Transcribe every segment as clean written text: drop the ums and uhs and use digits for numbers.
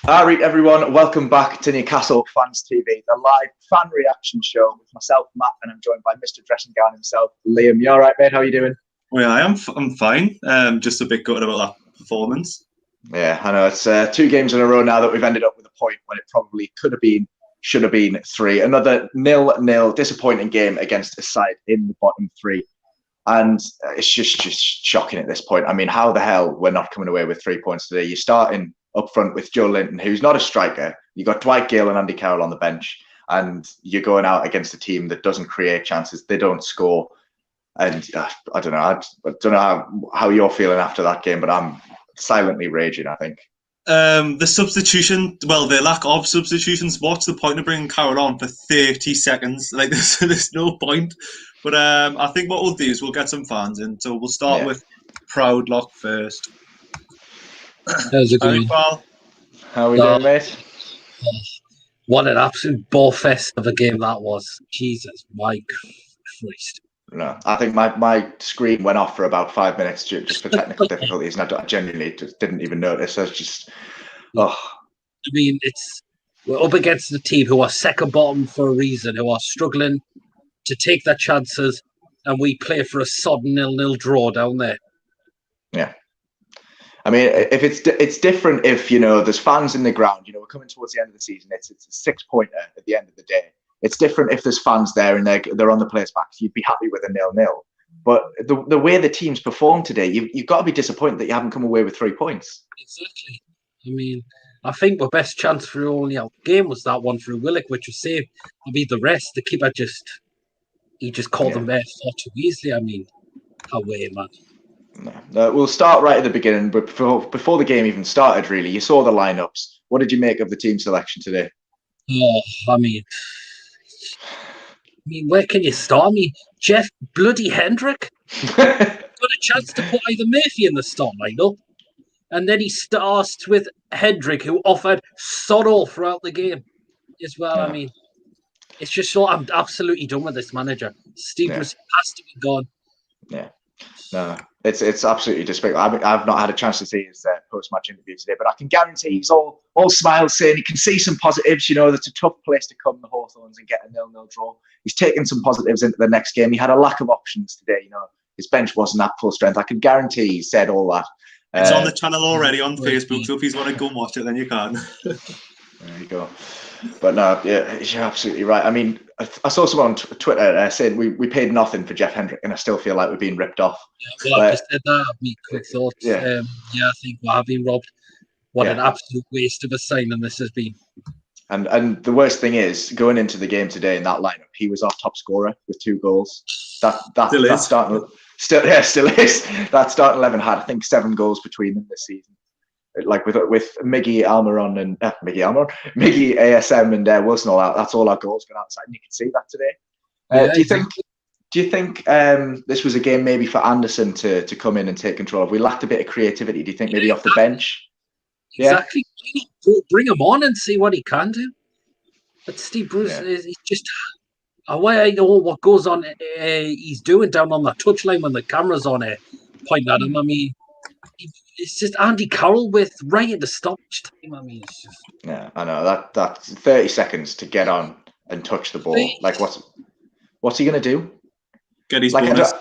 All right, everyone, welcome back to Newcastle Fans TV, the live fan reaction show with myself, Matt, and I'm joined by Mr. Dressing Gown himself, Liam. You all right, mate? How are you doing? Well, I'm fine. Just a bit gutted about that performance. Yeah, I know. It's 2 games in a row now that we've ended up with a point when it probably could have been, should have been 3. Another 0-0 disappointing game against a side in the bottom 3. And it's just shocking at this point. I mean, how the hell we're not coming away with 3 points today? You're starting up front with Joe Linton, who's not a striker. You got Dwight Gale and Andy Carroll on the bench, and you're going out against a team that doesn't create chances. They don't score. And I don't know. I don't know how you're feeling after that game, but I'm silently raging, I think. The substitution, well, the lack of substitutions. What's the point of bringing Carroll on for 30 seconds? Like, there's no point. But I think what we'll do is we'll get some fans in. So we'll start with Proudlock first. How's it going? How are we doing, mate? What an absolute ball fest of a game that was. Jesus, my Christ. No, I think my screen went off for about 5 minutes just for technical difficulties, and I genuinely just didn't even notice. I was just, I mean, we're up against a team who are second bottom for a reason, who are struggling to take their chances, and we play for a sodden 0-0 draw down there. Yeah. I mean, if it's different if, there's fans in the ground, we're coming towards the end of the season. It's a 6-pointer at the end of the day. It's different if there's fans there and they're on the players' backs. You'd be happy with a 0-0. But the way the team's performed today, you've got to be disappointed that you haven't come away with 3 points. Exactly. I mean, I think the best chance for only out game was that one through Willock, which was saved. I mean, the rest, the keeper just called them there far too easily. I mean, away, man. No, we'll start right at the beginning, but before the game even started, really, you saw the lineups. What did you make of the team selection today? Oh, I mean, where can you start? I mean, Jeff bloody Hendrick got a chance to put either Murphy in the start lineup, and then he starts with Hendrick, who offered sod all throughout the game as well. Yeah. I mean, it's just so I'm absolutely done with this manager. Steve Bruce has to be gone. Yeah. No, it's absolutely despicable. I mean, I've not had a chance to see his post-match interview today, but I can guarantee he's all smiles, saying he can see some positives. That's a tough place to come, the Hawthorns, and get a 0-0 draw. He's taken some positives into the next game. He had a lack of options today. His bench wasn't at full strength. I can guarantee he said all that. It's on the channel already on Facebook, so if you want to go and watch it, then you can. There you go. But no, yeah, you're absolutely right. I mean, I saw someone on Twitter saying we paid nothing for Jeff Hendrick, and I still feel like we're being ripped off. Yeah, well, I just said that. Quick thoughts. Yeah. I think we have been robbed. What an absolute waste of a signing this has been. And the worst thing is, going into the game today in that lineup, he was our top scorer with 2 goals. That still is. That starting 11 had, I think, 7 goals between them this season. Like with Miggy Almiron and Miggy ASM and Wilson all out. That's all our goals going outside, and you can see that today. Do you think this was a game maybe for Anderson to come in and take control of? We lacked a bit of creativity. Do you think maybe off the bench? Exactly. Yeah? Bring him on and see what he can do. But Steve Bruce is just aware. I know what goes on. He's doing down on the touchline when the camera's on it, pointing at him. I mean. It's just Andy Carroll with right at the stoppage time. I mean, it's just... Yeah, I know that's 30 seconds to get on and touch the ball. Like, what's he gonna do? Get his bonus.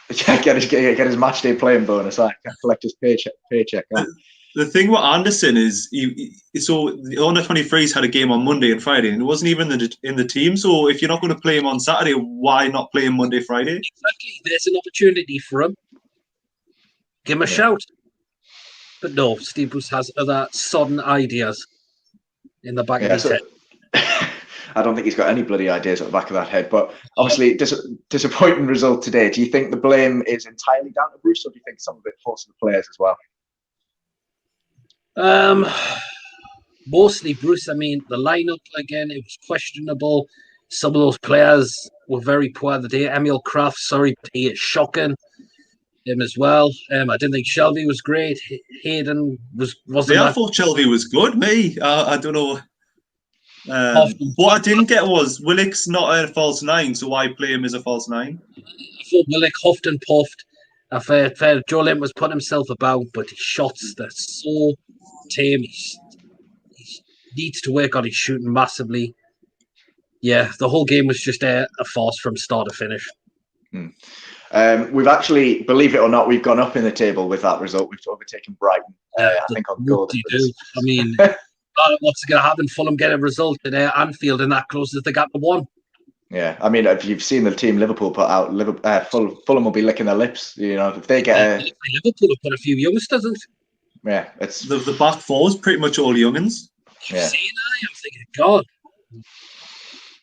Get his match day playing bonus. Collect his paycheck. The thing with Anderson is, so the under 23s had a game on Monday and Friday, and it wasn't even in the team. So if you're not going to play him on Saturday, why not play him Monday, Friday? Exactly. There's an opportunity for him. Give him a shout. But no, Steve Bruce has other sodden ideas in the back of his head. I don't think he's got any bloody ideas at the back of that head. But obviously, disappointing result today. Do you think the blame is entirely down to Bruce, or do you think some of it falls to the players as well? Mostly Bruce. I mean, the lineup, again, it was questionable. Some of those players were very poor the day. Emil Kraft, he is shocking. Him as well. I didn't think Shelby was great. Hayden wasn't. I thought Shelby was good. I don't know. What I didn't get was Willock's not a false 9, so why play him as a false 9? I thought Willock huffed and puffed. I felt Joe Lynn was putting himself about, but his shots, they're so tame. He's needs to work on his shooting massively. Yeah, the whole game was just a farce from start to finish. We've actually, believe it or not, we've gone up in the table with that result. We've overtaken Brighton. I think on goal difference. I mean, what's going to happen? Fulham get a result at Anfield, and that closes the gap to 1. Yeah, I mean, if you've seen the team Liverpool put out, Fulham will be licking their lips. You know, if they get Liverpool have put a few youngsters, doesn't? Yeah, it's the back four is pretty much all youngins. Yeah. I'm thinking, God.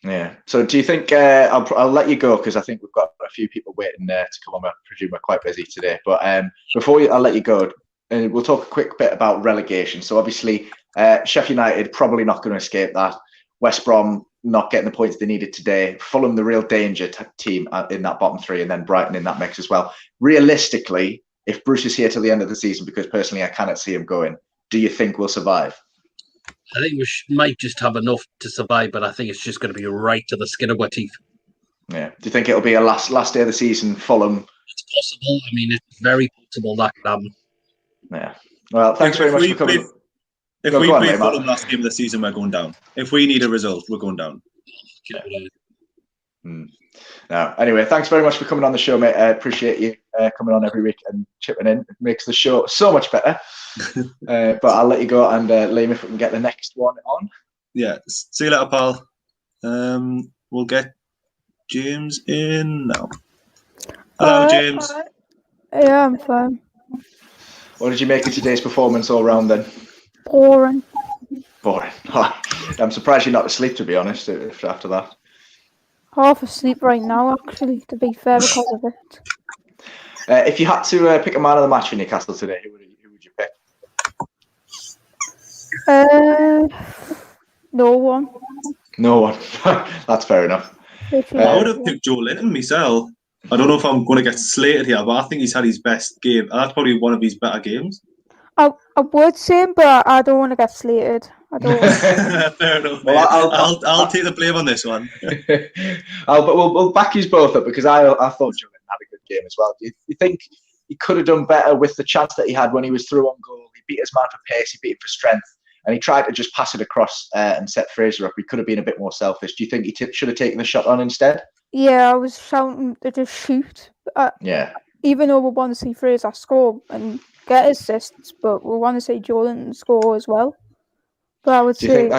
Yeah. So, do you think I'll let you go because I think we've got a few people waiting there to come on. I presume we're quite busy today. But before I'll let you go, we'll talk a quick bit about relegation. So, obviously, Sheffield United probably not going to escape that. West Brom not getting the points they needed today. Fulham, the real danger team in that bottom 3, and then Brighton in that mix as well. Realistically, if Bruce is here till the end of the season, because personally I cannot see him going, do you think we'll survive? I think we might just have enough to survive, but I think it's just going to be right to the skin of our teeth. Yeah. Do you think it'll be a last day of the season, Fulham? It's possible. I mean, it's very possible that could happen. Yeah. Well, thanks very much for coming. If we play Fulham last game of the season, we're going down. If we need a result, we're going down. No. Anyway, thanks very much for coming on the show, mate. I appreciate you coming on every week and chipping in. It makes the show so much better. But I'll let you go, and Liam, if we can get the next one on. Yeah. See you later, pal. We'll get James in now. Hello, James. Yeah, I'm fine. What did you make of today's performance all round then? Boring. I'm surprised you're not asleep, to be honest, after that. Half asleep right now, actually, to be fair, because of it. If you had to pick a man of the match for Newcastle today, who would you pick? No one. No one. That's fair enough. I would have picked Joe Linton myself. I don't know if I'm going to get slated here, but I think he's had his best game. That's probably one of his better games. I would say him, but I don't want to get slated. I don't. Fair enough. Well, I'll take the blame on this one. But we'll back you both up because I thought Joe Linton had a good game as well. Do you think he could have done better with the chance that he had when he was through on goal? He beat his man for pace, he beat him for strength, and he tried to just pass it across and set Fraser up. He could have been a bit more selfish. Do you think he should have taken the shot on instead? Yeah, I was shouting to just shoot. Yeah. Even though we want to see Fraser score and get assists, but we want to see Joe Linton score as well. But I would say.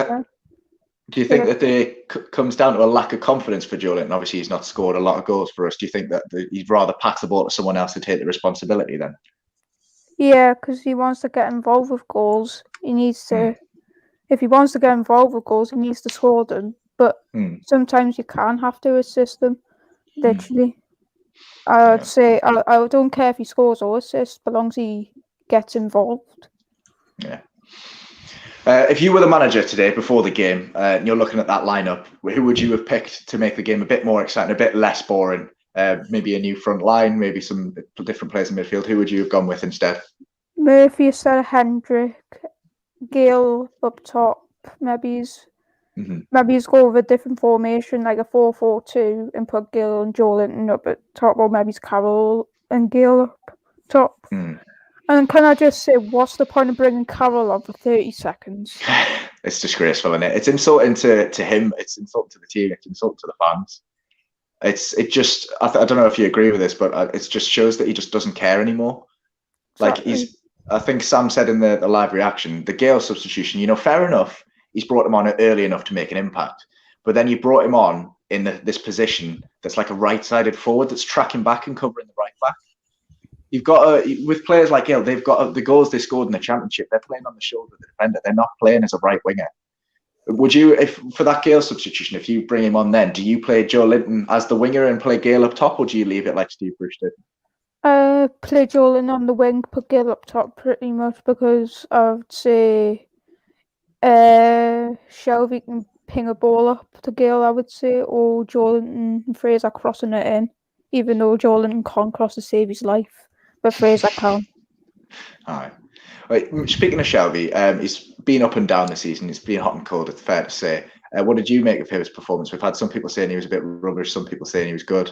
Do you think that it comes down to a lack of confidence for Joe Linton? Obviously, he's not scored a lot of goals for us. Do you think that he'd rather pass the ball to someone else to take the responsibility then? Yeah, because he wants to get involved with goals. He needs to. If he wants to get involved with goals, he needs to score them. But sometimes you can have to assist them. Literally, I'd say I don't care if he scores or assists, as long as he gets involved. Yeah. If you were the manager today before the game, and you're looking at that lineup, who would you have picked to make the game a bit more exciting, a bit less boring? Maybe a new front line, maybe some different players in midfield. Who would you have gone with instead? Murphy instead of Hendrick, Gale up top. Maybe he's go with a different formation, like a 4-4-2, and put Gale and Joe Linton up at top, or maybe it's Carroll and Gale up top. And can I just say, what's the point of bringing Carroll on for 30 seconds? It's disgraceful, isn't it? It's insulting to him. It's insulting to the team. It's insulting to the fans. It just. I don't know if you agree with this, but it just shows that he just doesn't care anymore. Exactly. Like I think Sam said in the live reaction, the Gale substitution. Fair enough. He's brought him on early enough to make an impact, but then you brought him on in this position that's like a right-sided forward that's tracking back and covering the right back. You've got with players like Gale, they've got the goals they scored in the Championship. They're playing on the shoulder of the defender. They're not playing as a right winger. Would you, if for that Gale substitution, if you bring him on, then do you play Joe Linton as the winger and play Gale up top, or do you leave it like Steve Bruce did? Play Joe Linton on the wing, put Gale up top, pretty much, because I would say Shelby can ping a ball up to Gale, I would say, or Joe Linton and Fraser crossing it in, even though Joe Linton can't cross to save his life. But Fraser can. All right. Speaking of Shelby, he's been up and down this season. It's been hot and cold, it's fair to say. What did you make of his performance? We've had some people saying he was a bit rubbish, some people saying he was good.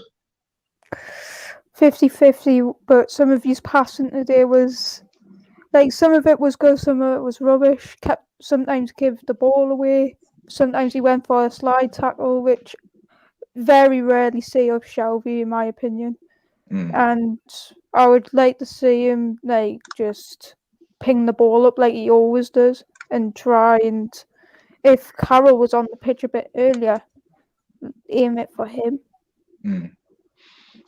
50-50, but some of his passing today was... Like, some of it was good, some of it was rubbish. Kept sometimes give the ball away. Sometimes he went for a slide tackle, which very rarely see of Shelby, in my opinion. And I would like to see him like just ping the ball up like he always does, and try and, if Carroll was on the pitch a bit earlier, aim it for him.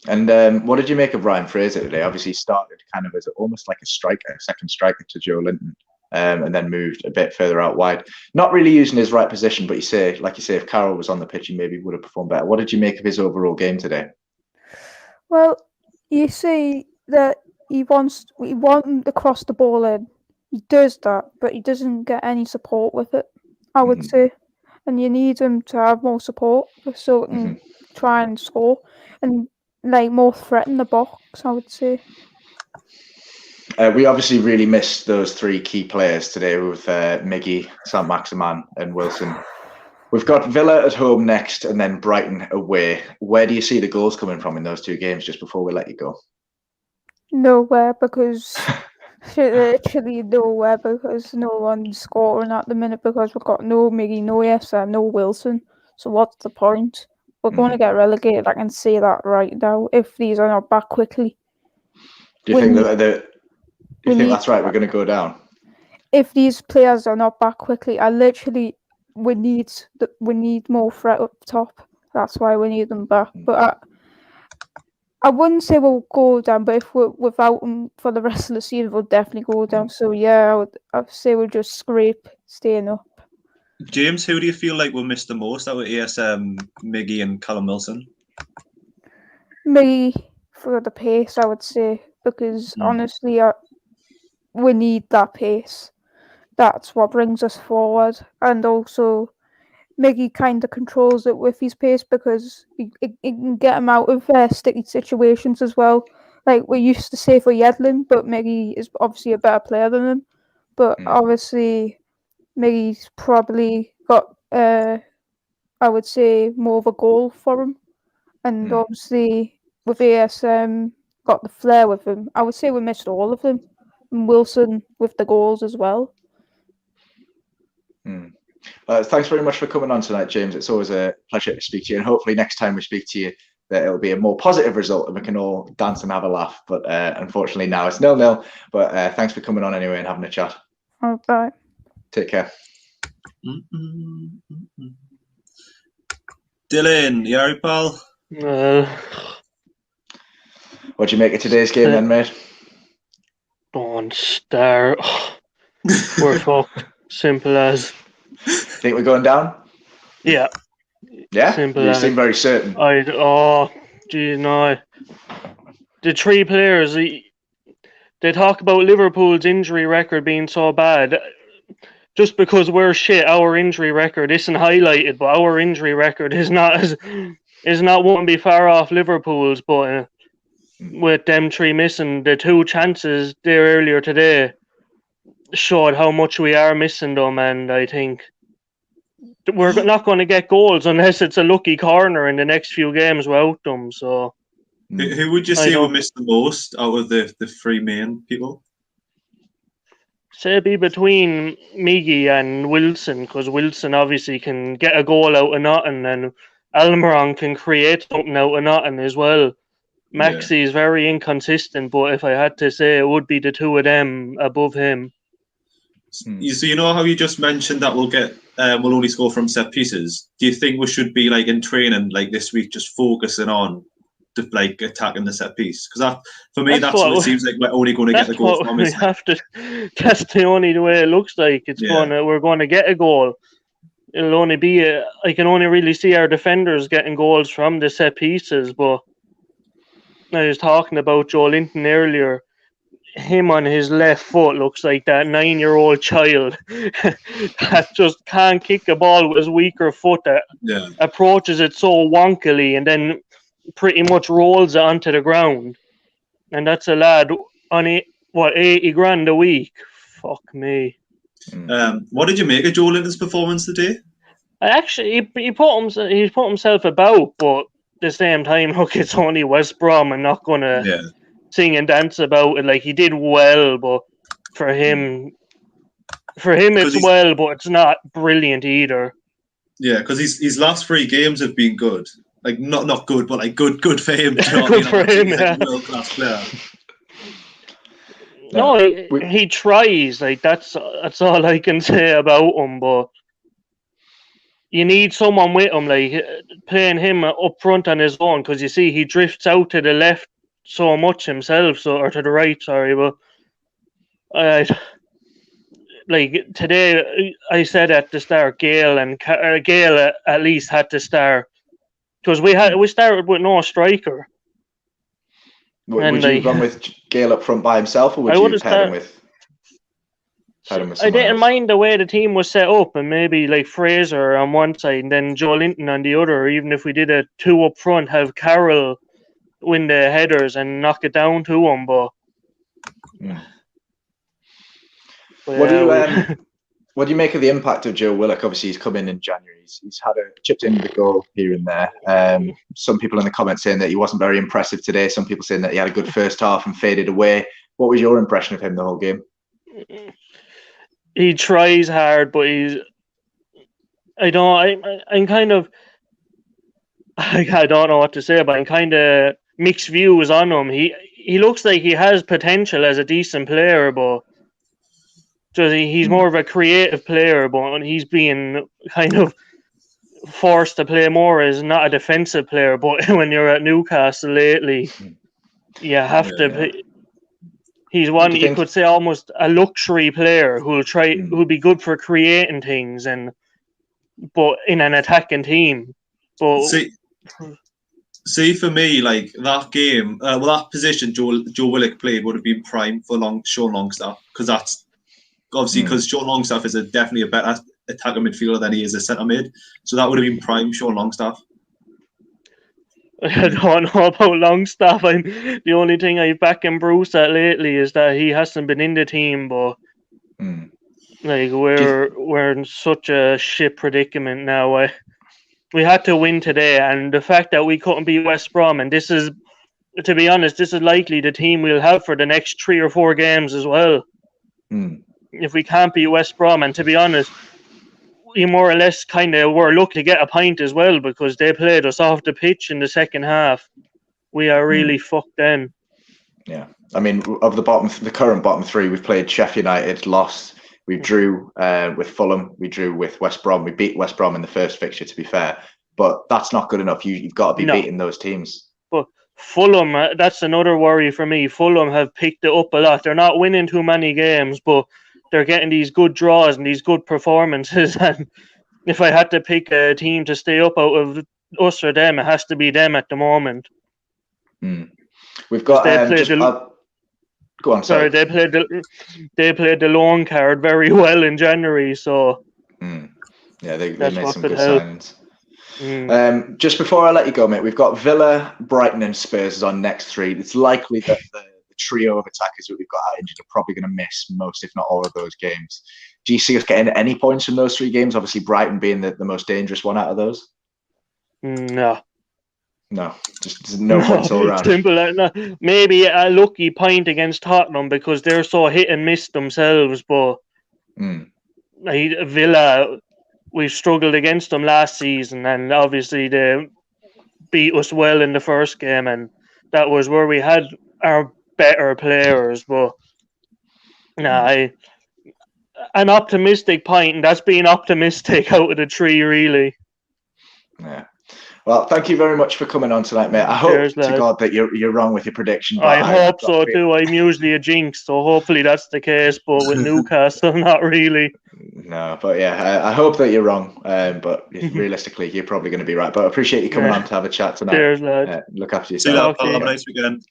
And what did you make of Ryan Fraser today? Obviously, he started kind of as almost like a second striker to Joe Linton, and then moved a bit further out wide. Not really using his right position, but you say, if Carroll was on the pitch, he maybe would have performed better. What did you make of his overall game today? Well, you see that we want him to cross the ball in. He does that, but he doesn't get any support with it, I would say. And you need him to have more support so he can try and score and like more threat in the box, I would say. We obviously really missed those three key players today with Miggy, Saint-Maximin and Wilson. We've got Villa at home next and then Brighton away. Where do you see the goals coming from in those two games, just before we let you go? Nowhere, because literally nowhere, because no one's scoring at the minute, because we've got no Miggy, no Essa, no Wilson. So what's the point? We're going to get relegated. I can see that right now if these are not back quickly. Do you think that's right? We're going to go down. If these players are not back quickly, we need more threat up top. That's why we need them back. But I wouldn't say we'll go down, but if we're without them for the rest of the season, we'll definitely go down. So yeah, I'd say we'll just scrape staying up. James, who do you feel like will miss the most out of ASM, Miggy and Callum Wilson? Miggy for the pace, I would say, because honestly, we need that pace. That's what brings us forward. And also, Miggy kind of controls it with his pace, because he can get him out of sticky situations as well. Like we used to say for Yedlin, but Miggy is obviously a better player than him. But obviously, Miggy's probably got, I would say, more of a goal for him. And obviously, with ASM, got the flair with him. I would say we missed all of them. And Wilson with the goals as well. Thanks very much for coming on tonight, James. It's always a pleasure to speak to you, and hopefully next time we speak to you that it'll be a more positive result and we can all dance and have a laugh. But unfortunately now it's 0-0. But thanks for coming on anyway and having a chat. All right. Take care. Dylan, you alright, pal? What'd you make of today's game then, mate? Don't start. We're fucked. Simple as. Think we're going down? Yeah. Yeah? Simple you as. seem very certain. The three players, they talk about Liverpool's injury record being so bad. Just because we're shit, our injury record isn't highlighted, but our injury record is not won't be far off Liverpool's. But with them three missing, the two chances there earlier today showed how much we are missing them, and I think we're not going to get goals unless it's a lucky corner in the next few games without them. So, who would you say will miss the most out of the three main people? Say it'd be between Miggy and Wilson, because Wilson obviously can get a goal out of nothing, and Almiron can create something out of nothing as well. Maxi is very inconsistent, but if I had to say, it would be the two of them above him. So you know how you just mentioned that we'll only score from set pieces. Do you think we should be like in training like this week, just focusing on like attacking the set piece? Because for me, that's what it seems like we're only going to get the goal from. That's the only way it looks like. We're going to get a goal. It'll only be I can only really see our defenders getting goals from the set pieces. But I was talking about Joe Linton earlier. Him on his left foot looks like that 9-year-old child that just can't kick a ball with his weaker foot, that approaches it so wonkily and then pretty much rolls it onto the ground. And that's a lad on 80 grand a week. Fuck me. What did you make of Joe Linton's performance today? He put himself about, but at the same time, look, it's only West Brom. I'm not gonna sing and dance about it. Like, he did well, but for him, For him, it's well, but it's not brilliant either. Yeah, because his last 3 games have been good. Like not good, but like good for him. You know Good for him, he's yeah. like a world-class player. No, he tries. Like that's all I can say about him. But you need someone with him, like playing him up front on his own, because you see he drifts out to the left so much himself, or to the right. Sorry, but like today, I said at the start, Gale at least had to start, because we started with no striker. Would you have gone with Gale up front by himself, or would you have paired him with? I didn't mind the way the team was set up, and maybe like Fraser on one side and then Joe Linton on the other, or even if we did a 2 up front, have Carroll win the headers and knock it down to him. But what do you make of the impact of Joe Willock? Obviously, he's come in January. He's had chipped in the goal here and there. Some people in the comments saying that he wasn't very impressive today. Some people saying that he had a good first half and faded away. What was your impression of him the whole game? He tries hard, but I don't know what to say, but I'm kind of mixed views on him. He looks like he has potential as a decent player, but he's more of a creative player, but he's being kind of forced to play more as not a defensive player. But when you're at Newcastle lately, you have to play. He's one you could say almost a luxury player who'll be good for creating things, but in an attacking team. But see for me, like that game, that position Joe Willock played would have been prime for Sean Longstaff, because that's obviously because Sean Longstaff is definitely a better attacker midfielder than he is a centre mid. So that would have been prime Sean Longstaff. I don't know about Longstaff. The only thing I've back in Bruce at lately is that he hasn't been in the team, but like we're in such a shit predicament now. We had to win today, and the fact that we couldn't beat West Brom, and this is, to be honest, this is likely the team we'll have for the next 3 or 4 games as well. If we can't beat West Brom, and to be honest, we more or less kind of were lucky to get a pint as well, because they played us off the pitch in the second half. We are really fucked then. Yeah, I mean, of the current bottom 3, we've played Sheffield United, lost. We drew with Fulham. We drew with West Brom. We beat West Brom in the first fixture, to be fair, but that's not good enough. You've got to be beating those teams. But Fulham, that's another worry for me. Fulham have picked it up a lot. They're not winning too many games, but they're getting these good draws and these good performances. And if I had to pick a team to stay up out of us or them, it has to be them at the moment. We've got go on. Sorry, they played the loan card very well in January. So yeah, they made some good signings. Just before I let you go, mate, we've got Villa, Brighton, and Spurs on next 3. It's likely that the trio of attackers that we've got out injured are probably going to miss most, if not all, of those games. Do you see us getting any points from those 3 games? Obviously, Brighton being the most dangerous one out of those. No, just no points all around. Simple. Maybe a lucky point against Tottenham because they're so hit and miss themselves. But Villa, we struggled against them last season, and obviously they beat us well in the first game, and that was where we had our better players. But an optimistic point, and that's being optimistic out of the 3, really. Yeah. Well, thank you very much for coming on tonight, mate. I hope to God that you're wrong with your prediction. I hope so too. I'm usually a jinx, so hopefully that's the case. But with Newcastle, not really. No, but yeah, I hope that you're wrong. But realistically, you're probably going to be right. But I appreciate you coming on to have a chat tonight. Cheers, lad. Look after yourself. See you, have a nice weekend.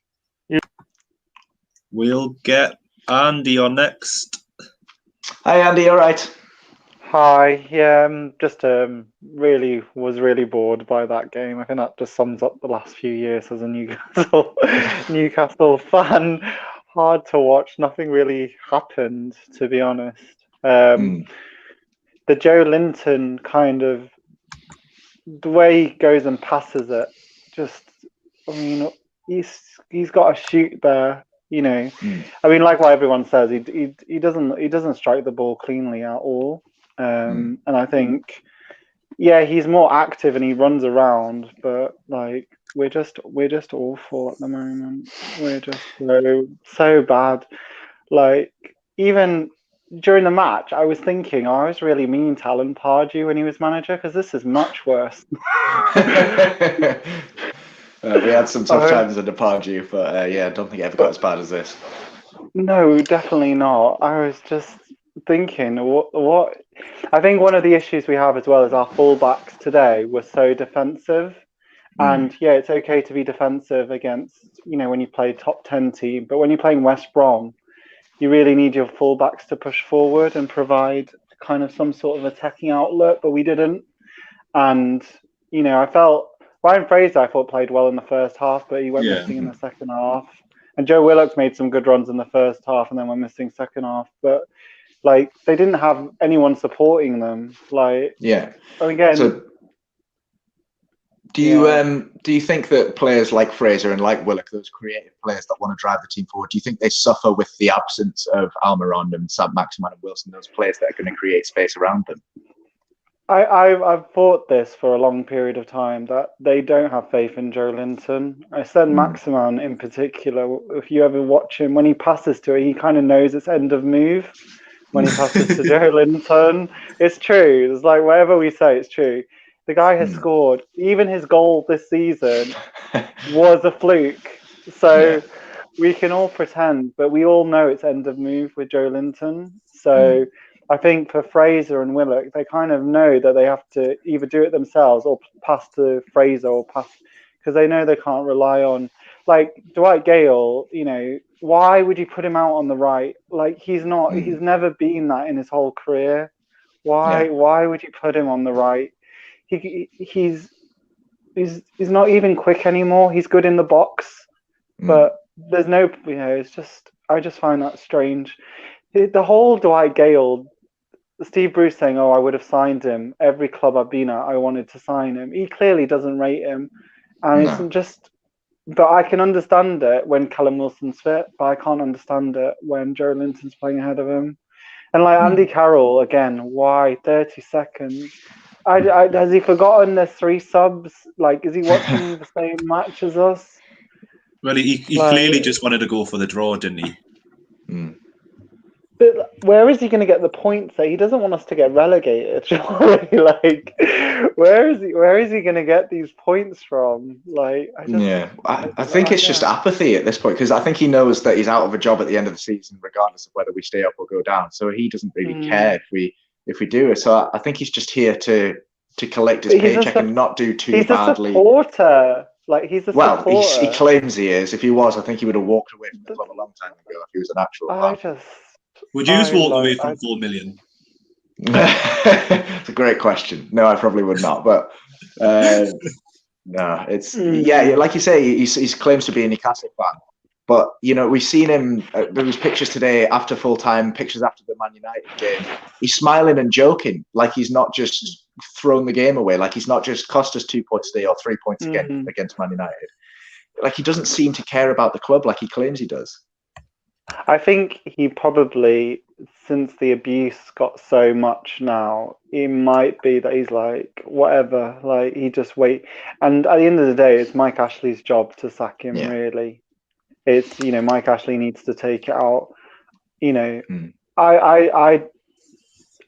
We'll get Andy on next. Hi, Andy. All right. Hi. Yeah, just really bored by that game. I think that just sums up the last few years as a Newcastle fan. Hard to watch. Nothing really happened, to be honest. The Joe Linton kind of, the way he goes and passes it, just, I mean, he's got a shoot there. You know, I mean, like what everyone says, he doesn't strike the ball cleanly at all. And I think, yeah, he's more active and he runs around, but like we're just awful at the moment. We're just so bad. Like even during the match, I was thinking I was really mean to Alan Pardew when he was manager, because this is much worse. We had some tough times under Pardew, but yeah, I don't think it ever got as bad as this. No, definitely not. I was just thinking, what? I think one of the issues we have as well is our fullbacks today were so defensive. And yeah, it's okay to be defensive against, when you play top 10 team, but when you're playing West Brom, you really need your fullbacks to push forward and provide kind of some sort of attacking outlet, but we didn't. And, I felt Ryan Fraser, I thought, played well in the first half, but he went missing in the second half. And Joe Willock's made some good runs in the first half and then went missing second half. But, like, they didn't have anyone supporting them. Like, yeah. Again. So, do you think that players like Fraser and like Willock, those creative players that want to drive the team forward, do you think they suffer with the absence of Almiron and Saint-Maximin and Wilson, those players that are going to create space around them? I've thought this for a long period of time, that they don't have faith in Joe Linton. Saint-Maximin in particular, if you ever watch him, when he passes to it, he kind of knows it's end of move. When he passes to Joe Linton, it's true. It's like whatever we say, it's true. The guy has scored. Even his goal this season was a fluke. So we can all pretend, but we all know it's end of move with Joe Linton. So I think for Fraser and Willock, they kind of know that they have to either do it themselves or pass to Fraser or pass, because they know they can't rely on, like Dwight Gale, why would you put him out on the right? Like he's never been that in his whole career. Why would you put him on the right? He's not even quick anymore. He's good in the box, but there's no, it's just, I just find that strange. The whole Dwight Gale, Steve Bruce saying, I would have signed him. Every club I've been at, I wanted to sign him. He clearly doesn't rate him. And it's just, but I can understand it when Callum Wilson's fit, but I can't understand it when Joe Linton's playing ahead of him. And like Andy Carroll, again, why 30 seconds? Has he forgotten there's 3 subs? Like, is he watching the same match as us? Well, he clearly just wanted to go for the draw, didn't he? But where is he going to get the points? He doesn't want us to get relegated, surely. Like, where is he going to get these points from? Like, I think it's just apathy at this point, because I think he knows that he's out of a job at the end of the season, regardless of whether we stay up or go down. So he doesn't really care if we do it. So I think he's just here to collect his paycheck and not do too badly. He's a supporter. Like, he's a supporter. Well, he claims he is. If he was, I think he would have walked away from the club a long time ago if he was an actual fan. Would you just walk away from 4 million? It's a great question. No, I probably would not. But no, it's like you say, he claims to be a Newcastle fan. But we've seen him. There was pictures today after full time, pictures after the Man United game. He's smiling and joking, like he's not just thrown the game away, like he's not just cost us 2 points today or 3 points against Man United. Like he doesn't seem to care about the club like he claims he does. I think he probably, since the abuse got so much now, it might be that he's like, whatever, like he just wait. And at the end of the day, it's Mike Ashley's job to sack him, really. It's, Mike Ashley needs to take it out. I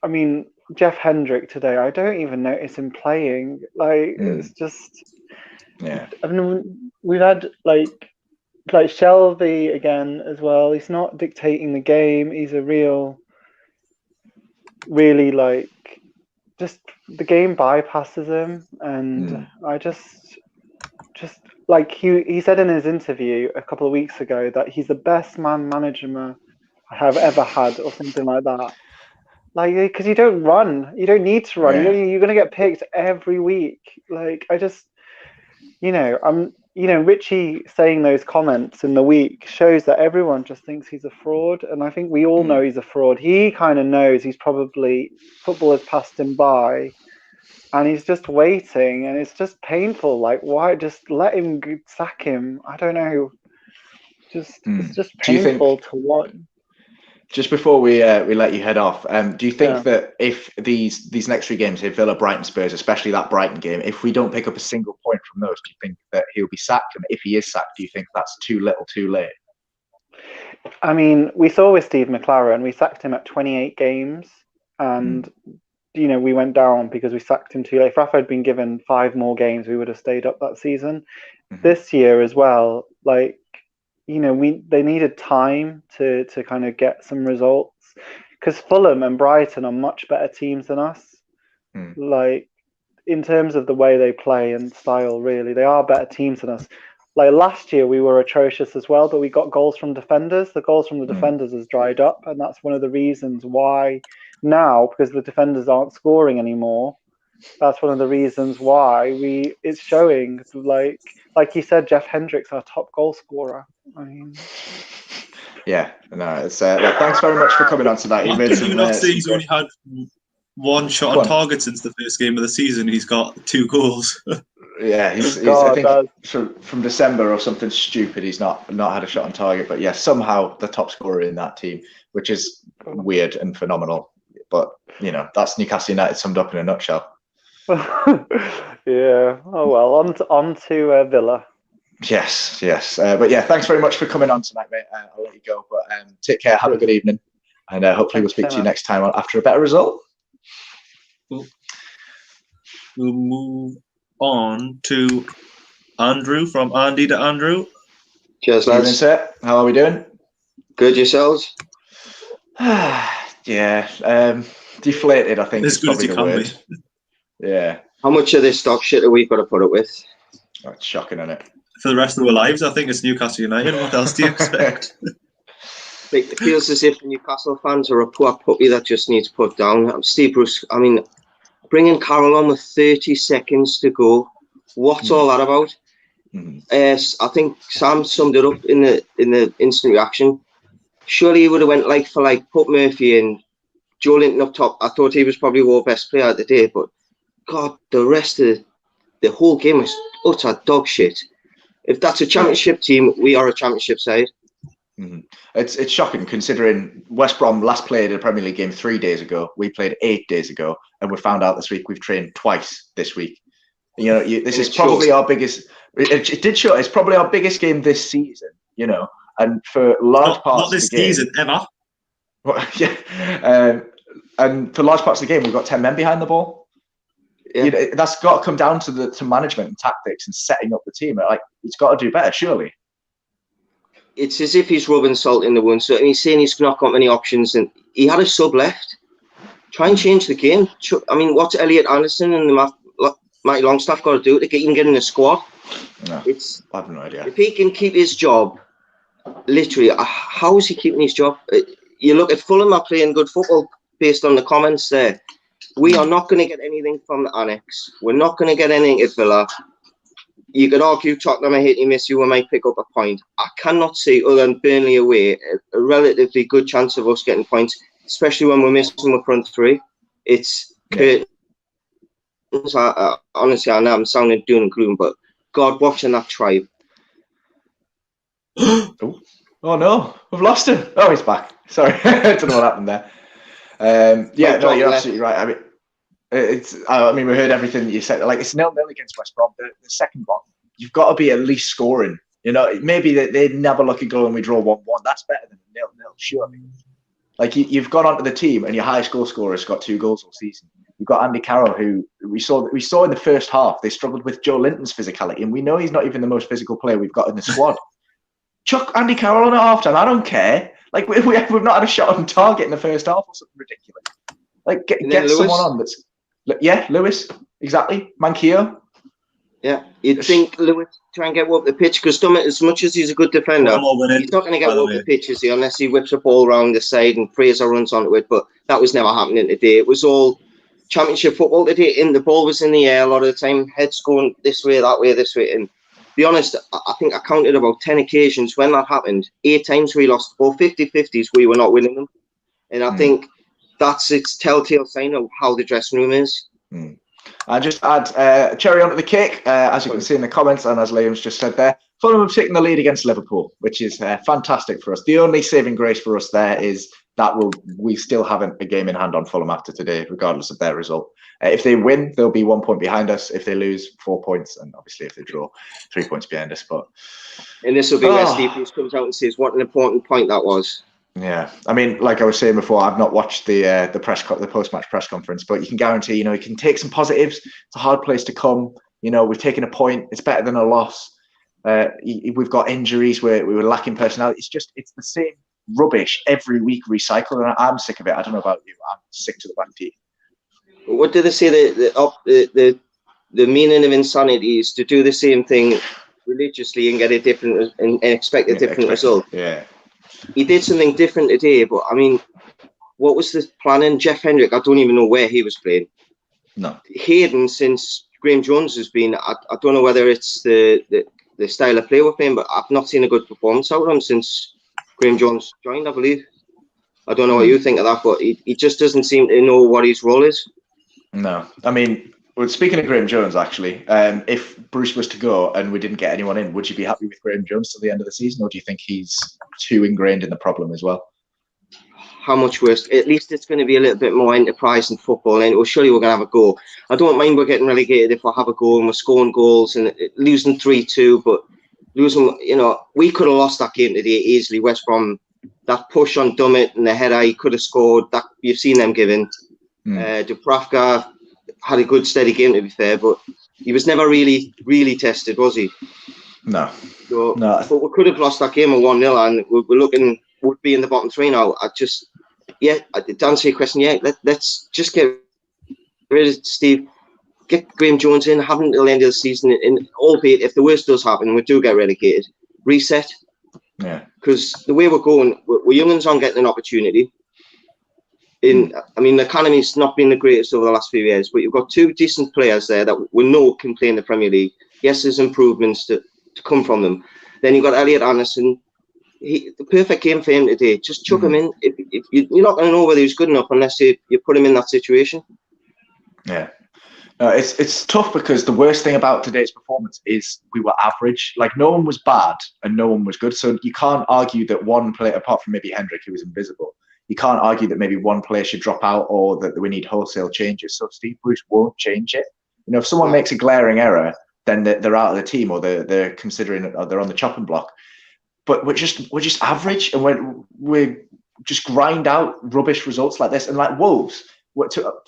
mean, Jeff Hendrick today, I don't even notice him playing. Like, it's just, I mean, we've had like Shelby again as well. He's not dictating the game. He's a really like, just the game bypasses him. And I just like he said in his interview a couple of weeks ago that he's the best man manager I have ever had, or something like that. Like, because you don't run, you don't need to run. You're gonna get picked every week. Like, I just, Richie saying those comments in the week shows that everyone just thinks he's a fraud, and I think we all know he's a fraud. He kind of knows he's probably, football has passed him by, and he's just waiting, and it's just painful. Like, why just let him sack him? I don't know. It's just painful to watch. Just before we let you head off, do you think that if these next 3 games, if Villa, Brighton, Spurs, especially that Brighton game, if we don't pick up a single point from those, do you think that he'll be sacked? And if he is sacked, do you think that's too little, too late? I mean, we saw with Steve McLaren, we sacked him at 28 games, and we went down because we sacked him too late. If Rafa had been given 5 more games, we would have stayed up that season. This year as well, they needed time to kind of get some results, because Fulham and Brighton are much better teams than us. Like, in terms of the way they play and style, really, they are better teams than us. Like last year, we were atrocious as well, but we got goals from defenders. The goals from the defenders has dried up, and that's one of the reasons why now, because the defenders aren't scoring anymore. That's one of the reasons why it's showing. Like you said, Jeff Hendrick's our top goal scorer. I mean, yeah, no, it's thanks very much for coming on tonight. Did you not say he's only had 1 shot on target since the first game of the season? He's got 2 goals. Yeah, he's I think from December or something stupid, he's not had a shot on target. But yeah, somehow the top scorer in that team, which is weird and phenomenal. But that's Newcastle United summed up in a nutshell. Yeah. Oh well. On to Villa. Yes. But yeah, thanks very much for coming on tonight, mate. I'll let you go. But take care. Have a good evening, and hopefully we'll speak to you next time after a better result. Cool. We'll move on to Andrew, from Andy to Andrew. Cheers, lads. Sir. How are we doing? Good, yourselves? Yeah, deflated, I think, is probably the word. Yeah. How much of this stock shit have we got to put up with? That's shocking, isn't it? For the rest of our lives, I think it's Newcastle United. What else do you expect? It feels as if the Newcastle fans are a poor puppy that just needs put down. Steve Bruce, I mean, bringing Carroll on with 30 seconds to go. What's all that about? I think Sam summed it up in the instant reaction. Surely he would have went like for like, put Murphy in, Joe Linton up top. I thought he was probably our best player of the day, but God, the rest of the whole game was utter dog shit. If that's a championship team, we are a championship side. It's shocking considering West Brom last played a Premier League game 3 days ago. We played 8 days ago, and we found out this week we've trained twice this week. This is probably our biggest. It did show. It's probably our biggest game this season. And for large parts not this of the game, season ever. Well, yeah, and for large parts of the game, we've got 10 men behind the ball. Yeah. That's got to come down to management and tactics and setting up the team. Like, it's got to do better, surely. It's as if he's rubbing salt in the wound. So, and he's saying he's not got many options, and he had a sub left. Try and change the game. I mean, what's Elliot Anderson and the Matty Longstaff got to do to get in the squad? No, I have no idea. If he can keep his job, literally, how is he keeping his job? You look at Fulham are playing good football based on the comments there. We are not going to get anything from the Annex. We're not going to get anything at Villa. You could argue Tottenham are hit and miss. You might pick up a point. I cannot see, other than Burnley away, a relatively good chance of us getting points, especially when we're missing the front 3. It's curtains. Honestly, I know I'm sounding doom and gloom, but God, watching that tribe. Oh no, we've lost him. Oh, he's back. Sorry, I don't know what happened there. You're absolutely right. I mean, we heard everything you said. Like, it's 0-0 against West Brom. The second one, you've got to be at least scoring. Maybe they never lucky goal and we draw 1-1. That's better than 0-0, surely. Like, you've gone onto the team and your highest goal scorer has got 2 goals all season. You've got Andy Carroll, who we saw in the first half. They struggled with Joe Linton's physicality, and we know he's not even the most physical player we've got in the squad. Chuck Andy Carroll on at half-time. I don't care. Like, we've not had a shot on target in the first half or something ridiculous. Like, get someone on that's... Yeah, Lewis. Exactly. Manquillo. Yeah. You'd think Lewis try and get up the pitch, because as much as he's a good defender, he's not going to get up the pitch, is he, unless he whips a ball around the side and Fraser runs onto it. But that was never happening today. It was all championship football today. The ball was in the air a lot of the time. Heads going this way, that way, this way. And to be honest, I think I counted about 10 occasions when that happened. 8 times we lost. Or 50-50s, we were not winning them. And I think that's its telltale sign of how the dressing room is. I just add cherry onto the cake, as you can see in the comments, and as Liam's just said there, Fulham have taken the lead against Liverpool, which is fantastic for us. The only saving grace for us there is that we still haven't a game in hand on Fulham after today, regardless of their result. If they win, they'll be 1 point behind us. If they lose, 4 points, and obviously if they draw, 3 points behind us. And this will be where Steve Bruce comes out and says what an important point that was. Yeah, I mean, like I was saying before, I've not watched the post-match press conference, but you can guarantee, you can take some positives. It's a hard place to come. We've taken a point. It's better than a loss. We've got injuries where we were lacking personnel. It's the same rubbish every week recycled, and I'm sick of it. I don't know about you. I'm sick to the back teeth. What do they say? The meaning of insanity is to do the same thing religiously and get a different and expect a different result. Yeah. He did something different today, but I mean, what was the planning? Jeff Hendrick, I don't even know where he was playing. No. Hayden, since Graham Jones has been, I don't know whether it's the style of play we're playing, but I've not seen a good performance out of him since Graham Jones joined, I believe. I don't know what you think of that, but he just doesn't seem to know what his role is. No. I mean, speaking of Graham Jones, actually, if Bruce was to go and we didn't get anyone in, would you be happy with Graham Jones till the end of the season, or do you think he's too ingrained in the problem as well? How much worse? At least it's going to be a little bit more enterprise in football, and surely we're going to have a go. I don't mind we're getting relegated if we have a goal and we're scoring goals and losing 3-2, but losing, we could have lost that game today easily. West Brom, that push on Dummett and the header, he could have scored. That you've seen them giving. Dubravka had a good steady game, to be fair, but he was never really really tested, was he? No. So, no. But we could have lost that game at 1-0, and we're looking, would be in the bottom three now. To answer your question, let's just get rid of Steve, get Graham Jones in, have him until the end of the season, and albeit if the worst does happen, we do get relegated, reset. Yeah. Because the way we're going, we're youngins on getting an opportunity. I mean, the economy's not been the greatest over the last few years, but you've got two decent players there that we know can play in the Premier League. Yes, there's improvements to come from them. Then you've got Elliot Anderson. The perfect game for him today. Just chuck him in. If you're not going to know whether he's good enough unless you put him in that situation. Yeah. It's tough because the worst thing about today's performance is we were average. Like, no one was bad and no one was good. So you can't argue that one player, apart from maybe Hendrick, who was invisible, you can't argue that maybe one player should drop out or that we need wholesale changes. So Steve Bruce won't change it. If someone makes a glaring error, then they're out of the team, or they're considering, or they're on the chopping block. But we're just average, and we just grind out rubbish results like this. And like Wolves,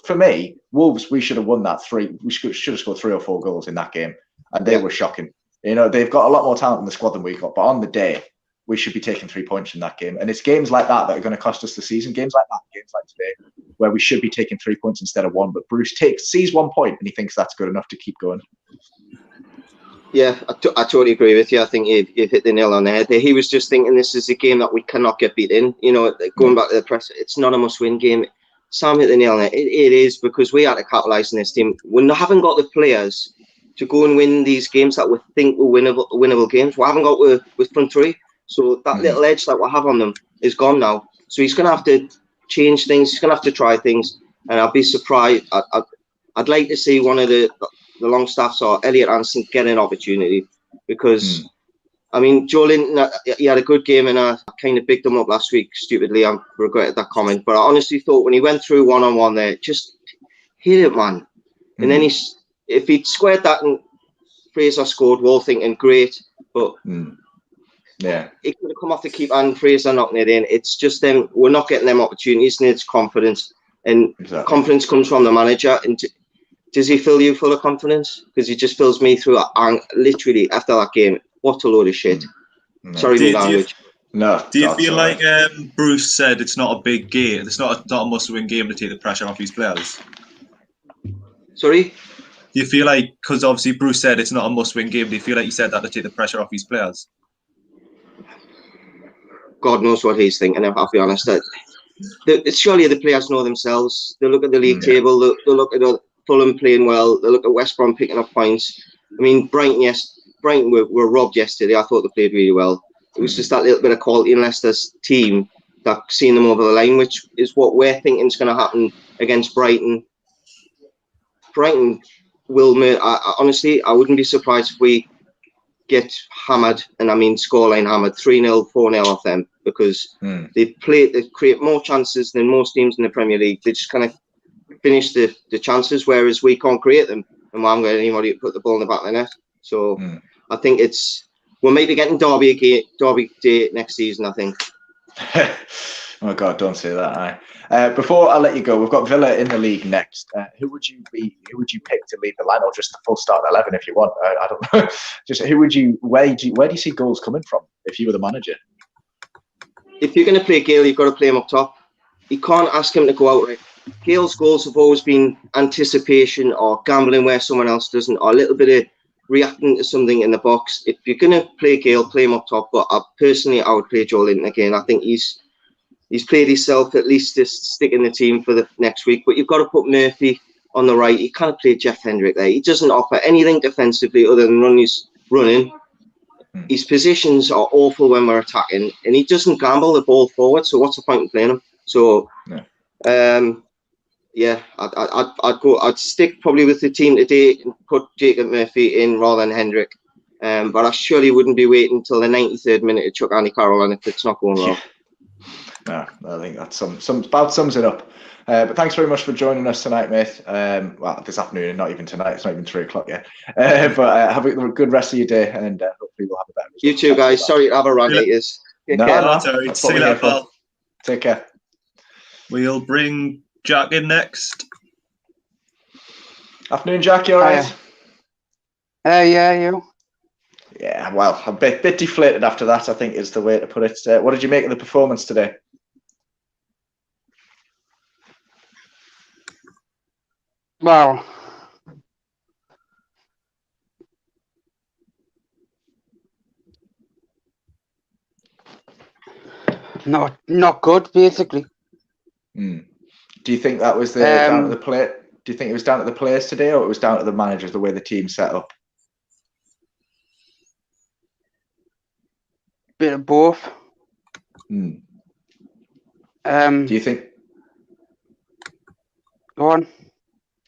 for me, Wolves, we should have won that 3. We should have scored 3 or 4 goals in that game, and they were shocking. They've got a lot more talent in the squad than we got, but on the day, we should be taking 3 points from that game. And it's games like that are going to cost us the season. Games like that, games like today, where we should be taking 3 points instead of 1. But Bruce sees 1 point and he thinks that's good enough to keep going. Yeah, I totally agree with you. I think you hit the nail on the head there. He was just thinking this is a game that we cannot get beat in. Going back to the press, it's not a must-win game. Sam hit the nail on the head. It is, because we had to capitalise on this team. We haven't got the players to go and win these games that we think were winnable games. We haven't got with front three. So that little edge that we have on them is gone now. So he's going to have to change things. He's going to have to try things. And I'll be surprised. I'd like to see one of the long staffs or Elliot Anderson get an opportunity, because, I mean, Joe Linton, he had a good game, and I kind of picked him up last week. Stupidly, I regretted that comment. But I honestly thought when he went through one-on-one there, just hit it, man. And then if he'd squared that and Fraser scored, we're all thinking, great. But... yeah, it could have come off the keeper and Fraser knocking it in. It's just them. We're not getting them opportunities, and it's confidence. And confidence comes from the manager. And does he fill you full of confidence? Because he just fills me through. Literally after that game, what a load of shit. Sorry, my language. Do you feel like Bruce said it's not a big game? It's not a must-win game to take the pressure off his players. Sorry. Do you feel like, because obviously Bruce said it's not a must-win game, do you feel like he said that to take the pressure off his players? God knows what he's thinking, I'll be honest. Surely the players know themselves. They look at the league table, they look at Fulham playing well, they look at West Brom picking up points. I mean, Brighton were robbed yesterday. I thought they played really well. It was just that little bit of quality in Leicester's team that seen them over the line, which is what we're thinking is going to happen against Brighton. Brighton will, honestly, I wouldn't be surprised if we get hammered, and I mean scoreline hammered, 3-0, 4-0 off them, because they create more chances than most teams in the Premier League. They just kind of finish the chances, whereas we can't create them, and we haven't got anybody to put the ball in the back of the net. So I think we're maybe getting Derby Day next season, I think. Oh God, don't say that. Before I let you go, we've got Villa in the league next. Who would you pick to lead the line, or just the full start 11 if you want? I don't know. Just where do you see goals coming from if you were the manager? If you're going to play Gale, you've got to play him up top. You can't ask him to go out right. Gale's goals have always been anticipation or gambling where someone else doesn't, or a little bit of reacting to something in the box. If you're going to play Gale, play him up top. But I would play Joelinton again. I think he's played himself at least to stick in the team for the next week. But you've got to put Murphy on the right. You can't play Jeff Hendrick there. He doesn't offer anything defensively other than running. His positions are awful when we're attacking, and he doesn't gamble the ball forward. So what's the point in playing him? So, I'd stick probably with the team today and put Jacob Murphy in rather than Hendrick. But I surely wouldn't be waiting until the 93rd minute to chuck Andy Carroll on if it's not going well. No, I think that's about sums it up. But thanks very much for joining us tonight, mate. Well, this afternoon, and not even tonight. It's not even 3 o'clock yet. But have a good rest of your day, and hopefully we'll have a better result. You too, guys. Sorry to have a rant, haters. See you later, pal. Take care. We'll bring Jack in next. Afternoon, Jack. You all right? Yeah, you? Yeah, well, a bit deflated after that, I think is the way to put it. What did you make of the performance today? Well, not good, basically. Do you think that was down to the play? Do you think it was down to the players today, or it was down to the managers, the way the team set up? Bit of both. Do you think? Go on.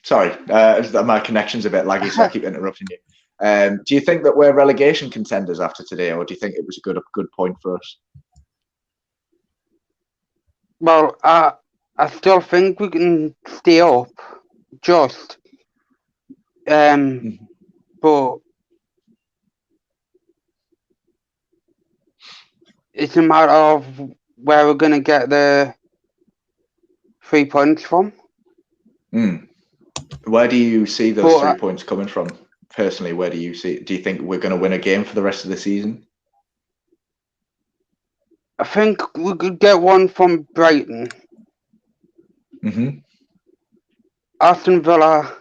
Sorry, my connection's a bit laggy, so I keep interrupting you. Do you think that we're relegation contenders after today, or do you think it was a good point for us? Well, I still think we can stay up, just. But it's a matter of where we're going to get the 3 points from. Where do you see those 3 points coming from? Personally, where do you see? Do you think we're going to win a game for the rest of the season? I think we could get one from Brighton. Aston Villa,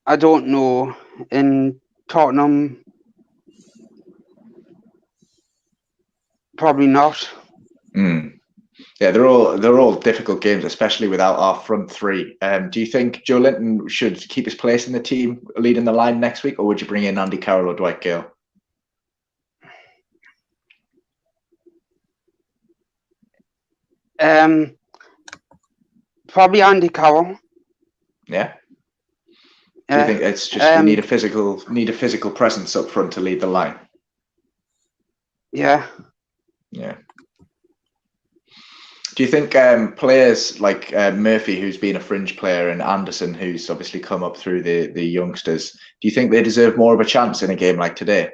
I don't know. In Tottenham, probably not. Yeah, they're all difficult games, especially without our front three. Do you think Joelinton should keep his place in the team, leading the line next week, or would you bring in Andy Carroll or Dwight Gale? Probably Andy Carroll. Yeah. Do you think it's just we need a physical presence up front to lead the line? Yeah. Yeah. Do you think players like Murphy, who's been a fringe player, and Anderson, who's obviously come up through the youngsters, do you think they deserve more of a chance in a game like today?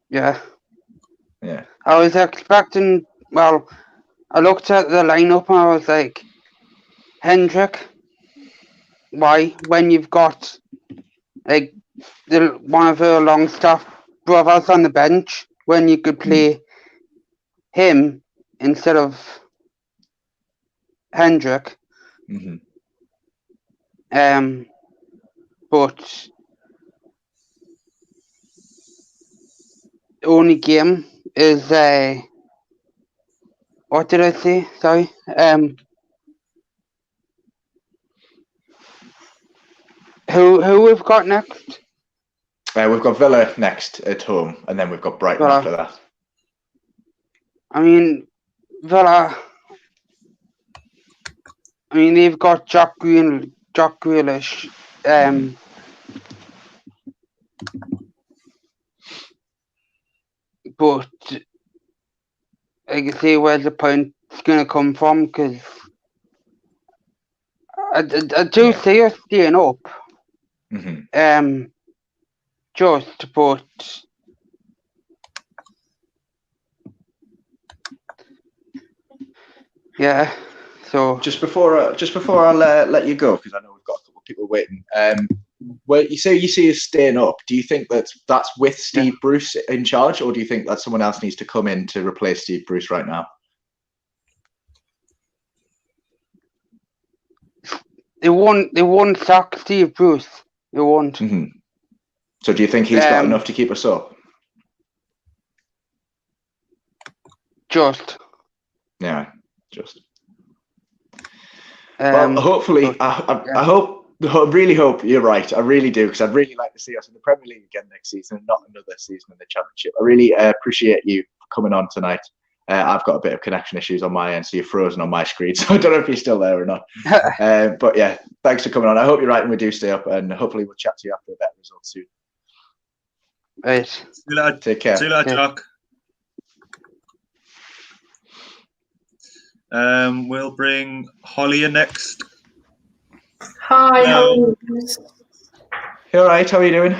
Yeah. Yeah. I was expecting, well, I looked at the lineup and I was like, Hendrick, why? When you've got like one of her Longstaff brothers on the bench, when you could play him instead of Hendrick. But the only game is what did I say? Sorry. Who we've got next? We've got Villa next at home, and then we've got Brighton after that. I mean, Villa. I mean, they've got Jack Grealish. but I can see where the point's going to come from, because I do see us staying up. But yeah. So just before I'll let you go, because I know we've got a couple of people waiting. Where you see us staying up, do you think that's with Steve Bruce in charge, or do you think that someone else needs to come in to replace Steve Bruce right now? They won't sack Steve Bruce. They won't. So do you think he's got enough to keep us up? Just. Well, hopefully, I really hope you're right. I really do, because I'd really like to see us in the Premier League again next season, and not another season in the Championship. I really appreciate you coming on tonight. I've got a bit of connection issues on my end, so you're frozen on my screen, so I don't know if you're still there or not. But yeah, thanks for coming on. I hope you're right and we do stay up, and hopefully we'll chat to you after a better result soon. Right. See you later. Take care. See you later, Jack. We'll bring Holly in next. Hi, how are you? You all right? How are you doing?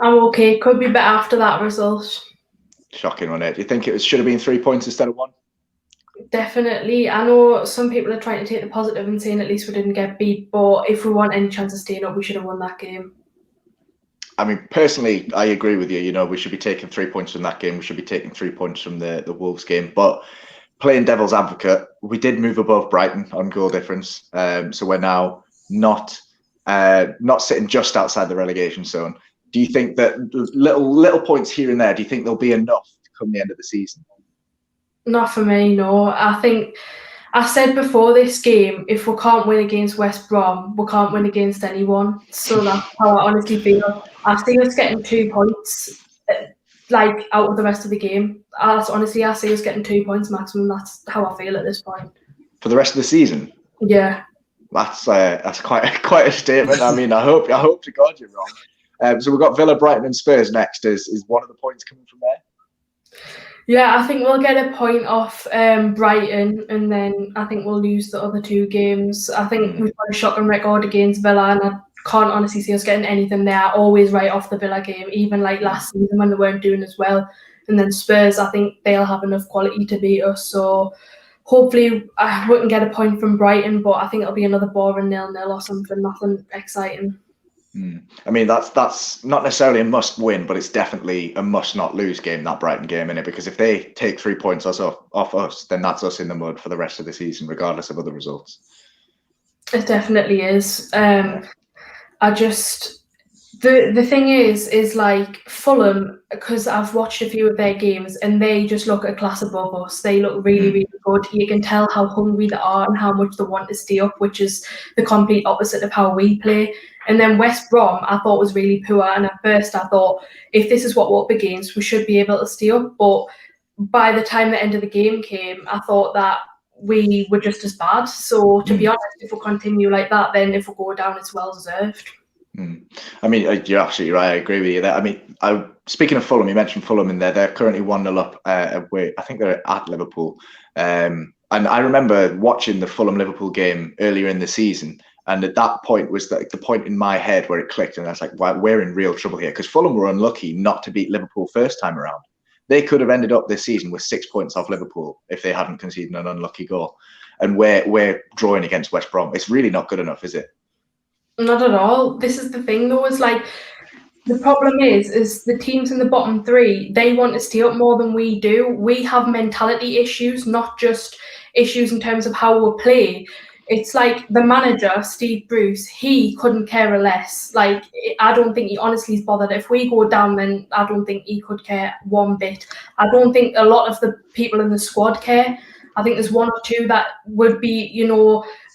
I'm okay. Could be better after that result. Shocking, wasn't it? Do you think it should have been 3 points instead of 1? Definitely. I know some people are trying to take the positive and saying at least we didn't get beat, but if we want any chance of staying up, we should have won that game. I mean, personally, I agree with you. You know, we should be taking 3 points from that game. We should be taking 3 points from the Wolves game. But playing devil's advocate, we did move above Brighton on goal difference. So we're now not sitting just outside the relegation zone. Do you think that little points here and there, do you think there'll be enough to come the end of the season? Not for me, no. I think I said before this game, if we can't win against West Brom, we can't win against anyone. So that's how I honestly feel. I see us getting 2 points, like, out of the rest of the game. I see us getting 2 points maximum. That's how I feel at this point. For the rest of the season? Yeah. That's quite a statement. I mean, I hope to God you're wrong. So we've got Villa, Brighton and Spurs next. Is one of the points coming from there? Yeah, I think we'll get a point off Brighton, and then I think we'll lose the other 2 games. I think we've got a shocking record against Villa, and I can't honestly see us getting anything there. Always right off the Villa game, even like last season when they weren't doing as well. And then Spurs, I think they'll have enough quality to beat us. So hopefully we can get a point from Brighton, but I think it'll be another boring 0-0 or something, nothing exciting. I mean, that's not necessarily a must win, but it's definitely a must not lose game, that Brighton game, innit? Because if they take 3 points off us, then that's us in the mud for the rest of the season, regardless of other results. It definitely is. The thing is like Fulham, because I've watched a few of their games and they just look a class above us. They look really, really good. You can tell how hungry they are and how much they want to stay up, which is the complete opposite of how we play. And then West Brom, I thought was really poor. And at first I thought, if this is what we're up against, we should be able to stay up. But by the time the end of the game came, I thought that we were just as bad. So to be honest, if we continue like that, then if we go down, it's well deserved. I mean, you're absolutely right. I agree with you there. I mean, speaking of Fulham, you mentioned Fulham in there. They're currently 1-0 up. I think they're at Liverpool. And I remember watching the Fulham-Liverpool game earlier in the season. And at that point was the point in my head where it clicked. And I was like, wow, we're in real trouble here. Because Fulham were unlucky not to beat Liverpool first time around. They could have ended up this season with 6 points off Liverpool if they hadn't conceded an unlucky goal. And we're drawing against West Brom. It's really not good enough, is it? Not at all. This is the thing, though. Is like the problem is the teams in the bottom 3. They want to stay up more than we do. We have mentality issues, not just issues in terms of how we play. It's like the manager, Steve Bruce. He couldn't care less. Like, I don't think he honestly is bothered. If we go down, then I don't think he could care one bit. I don't think a lot of the people in the squad care. I think there's 1 or 2 that would be,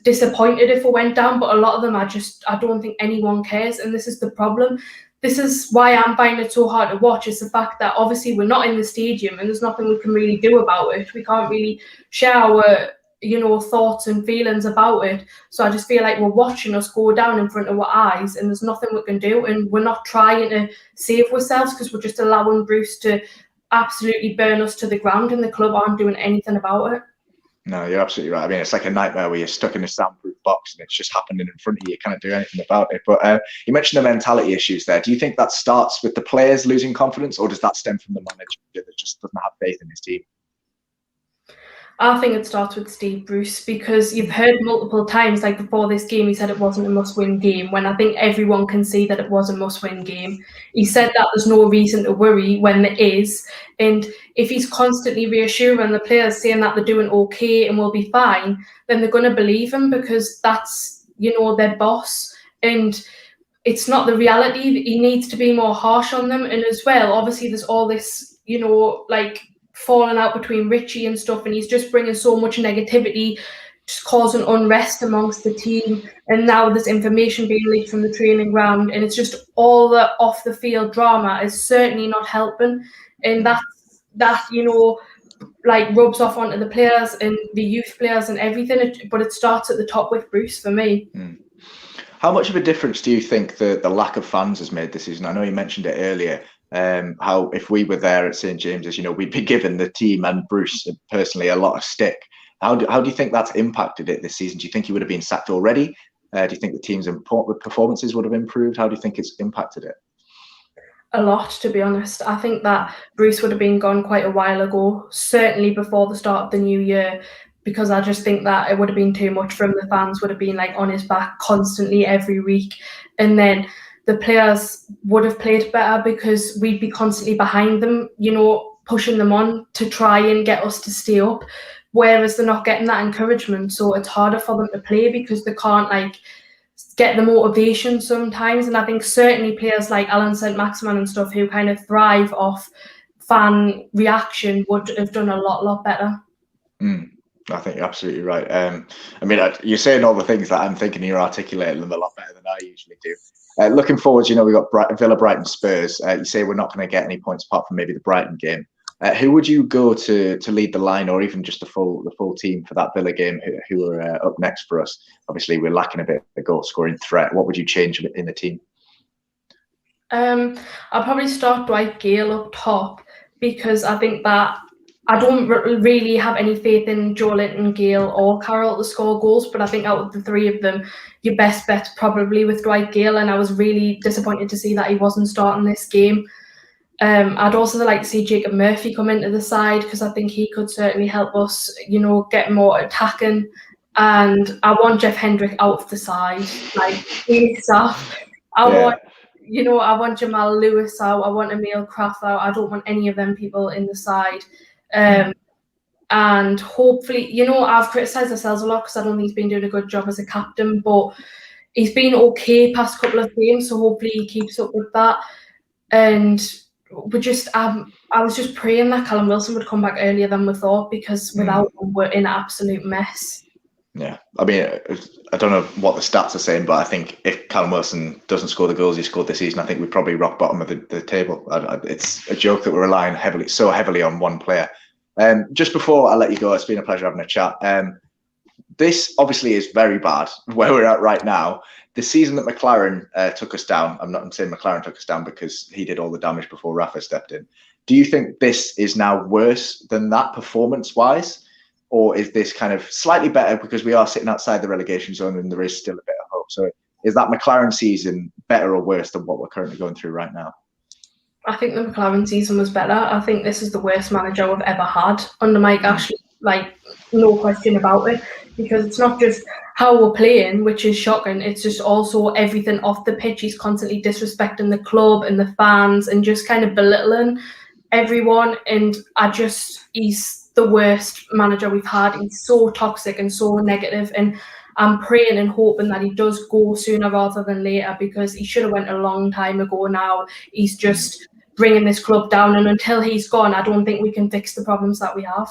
disappointed if we went down, but a lot of them I don't think anyone cares, and this is the problem. This is why I'm finding it so hard to watch, is the fact that obviously we're not in the stadium and there's nothing we can really do about it. We can't really share our thoughts and feelings about it. So I just feel like we're watching us go down in front of our eyes and there's nothing we can do, and we're not trying to save ourselves because we're just allowing Bruce to absolutely burn us to the ground, and the club aren't doing anything about it. No, you're absolutely right. I mean, it's like a nightmare where you're stuck in a soundproof box and it's just happening in front of you. You can't do anything about it. But you mentioned the mentality issues there. Do you think that starts with the players losing confidence, or does that stem from the manager that just doesn't have faith in his team? I think it starts with Steve Bruce, because you've heard multiple times, like before this game, he said it wasn't a must-win game, when I think everyone can see that it was a must-win game. He said that there's no reason to worry when there is. And if he's constantly reassuring the players, saying that they're doing okay and will be fine, then they're going to believe him, because that's, their boss. And it's not the reality. He needs to be more harsh on them. And as well, obviously, there's all this, falling out between Richie and stuff, and he's just bringing so much negativity, just causing unrest amongst the team. And now there's information being leaked from the training ground, and it's just all the off the field drama is certainly not helping. And that rubs off onto the players and the youth players and everything. But it starts at the top with Bruce for me. How much of a difference do you think the lack of fans has made this season? I know you mentioned it earlier. How if we were there at St James's, we'd be giving the team and Bruce personally a lot of stick. How do you think that's impacted it this season? Do you think he would have been sacked already? Do you think the team's performances would have improved? How do you think it's impacted it? A lot, to be honest. I think that Bruce would have been gone quite a while ago, certainly before the start of the new year, because I just think that it would have been too much for him. The fans would have been on his back constantly every week. And then the players would have played better, because we'd be constantly behind them, pushing them on to try and get us to stay up, whereas they're not getting that encouragement. So it's harder for them to play, because they can't get the motivation sometimes. And I think certainly players like saint-maximin and stuff, who kind of thrive off fan reaction, would have done a lot better. I think you're absolutely right. You're saying all the things that I'm thinking, you're articulating them a lot better than I usually do. Looking forward, we've got Villa, Brighton, Spurs. You say we're not going to get any points apart from maybe the Brighton game. Who would you go to lead the line, or even just the full team for that Villa game, who are up next for us? Obviously, we're lacking a bit of a goal-scoring threat. What would you change in the team? I'll probably start Dwight Gale up top, because I think that I don't really have any faith in Joelinton, Gale or Carroll to score goals, but I think out of the three of them, your best bet's probably with Dwight Gale, and I was really disappointed to see that he wasn't starting this game. I'd also like to see Jacob Murphy come into the side, because I think he could certainly help us, get more attacking. And I want Jeff Hendrick out of the side, ASAP. I want Jamal Lewis out. I want Emil Kraft out. I don't want any of them people in the side. And hopefully, I've criticised ourselves a lot because I don't think he's been doing a good job as a captain, but he's been okay past couple of games, so hopefully he keeps up with that. And I was just praying that Callum Wilson would come back earlier than we thought, because without him, we're in an absolute mess. Yeah, I don't know what the stats are saying, but I think if Callum Wilson doesn't score the goals he scored this season, I think we're probably rock bottom of the table. It's a joke that we're relying so heavily on one player. Just before I let you go, it's been a pleasure having a chat. This obviously is very bad where we're at right now. The season that McLaren took us down, I'm saying McLaren took us down because he did all the damage before Rafa stepped in. Do you think this is now worse than that performance-wise? Or is this kind of slightly better because we are sitting outside the relegation zone and there is still a bit of hope? So is that McLaren season better or worse than what we're currently going through right now? I think the McLaren season was better. I think this is the worst manager we've ever had under Mike Ashley, no question about it. Because it's not just how we're playing, which is shocking. It's just also everything off the pitch. He's constantly disrespecting the club and the fans and just kind of belittling everyone. And he's the worst manager we've had. He's so toxic and so negative, and I'm praying and hoping that he does go sooner rather than later, because he should have went a long time ago now. He's just bringing this club down, and until he's gone, I don't think we can fix the problems that we have.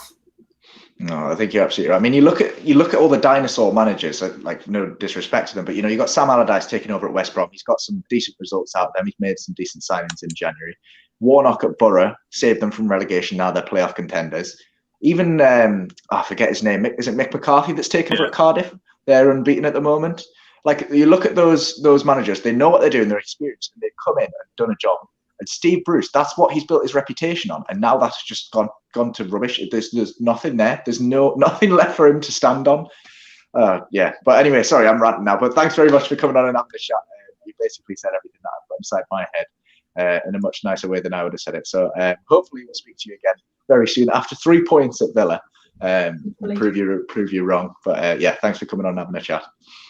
No, I think you're absolutely right. I mean, you look at all the dinosaur managers, no disrespect to them, but you got Sam Allardyce taking over at West Brom. He's got some decent results out there. He's made some decent signings in January. Warnock at Borough saved them from relegation. Now they're playoff contenders. Even I forget his name. Is it Mick McCarthy that's taken over at Cardiff? They're unbeaten at the moment. You look at those managers, they know what they're doing, they're experienced, and they've come in and done a job. And Steve Bruce, that's what he's built his reputation on, and now that's just gone to rubbish. There's nothing there. There's nothing left for him to stand on. Yeah, but anyway, sorry, I'm ranting now. But thanks very much for coming on and having a chat. You basically said everything that I've got inside my head in a much nicer way than I would have said it. So hopefully we'll speak to you again very soon after 3 points at Villa. Prove you wrong. But yeah, thanks for coming on and having a chat.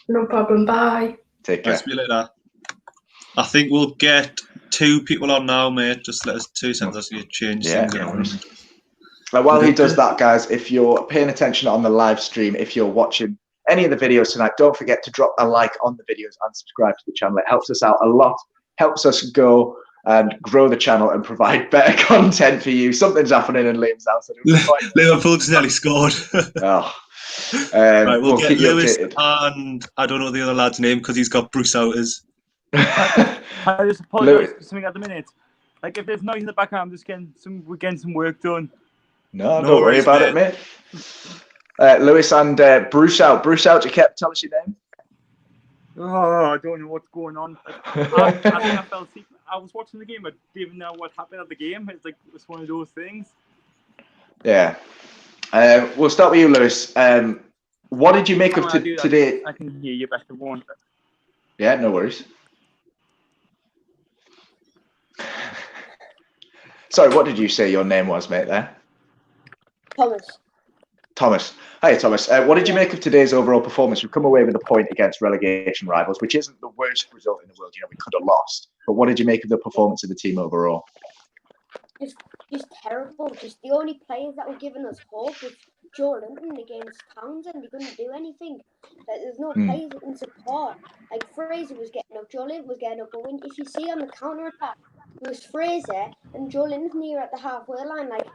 No problem. Bye. Take care. See you later. I think we'll get 2 people on now, mate. Just let us 2 seconds as you change things. While he does that, guys, if you're paying attention on the live stream, if you're watching any of the videos tonight, don't forget to drop a like on the videos and subscribe to the channel. It helps us out a lot, helps us go and grow the channel and provide better content for you. Something's happening in Liam's house. Liverpool just nearly scored. Right, we'll get keep you Lewis updated. and I don't know the other lad's name because he's got Bruce out as. I just apologise for something at the minute. Like if there's noise in the background, I'm just we're getting some work done. No, don't worry about it, mate. Lewis and Bruce out. Bruce out. Tell us your name. Oh, I don't know what's going on. I think I fell asleep. I was watching the game, but didn't even know what happened at the game. It's one of those things. Yeah. We'll start with you, Lewis. What did you make of today? I can hear you better. One. Yeah, no worries. Sorry, what did you say your name was, mate, there? Thomas. Hi, Thomas. What did you make of today's overall performance? We've come away with a point against relegation rivals, which isn't the worst result in the world. You know, we could have lost. But what did you make of the performance of the team overall? Just terrible. Just the only players that were giving us hope was Joe Linton against Townsend. He couldn't do anything. Like, there's no players that can support. Like, Fraser was getting up, Joe Linton was getting up. But if you see on the counter-attack, it was Fraser and Joe Linton here at the halfway line. Like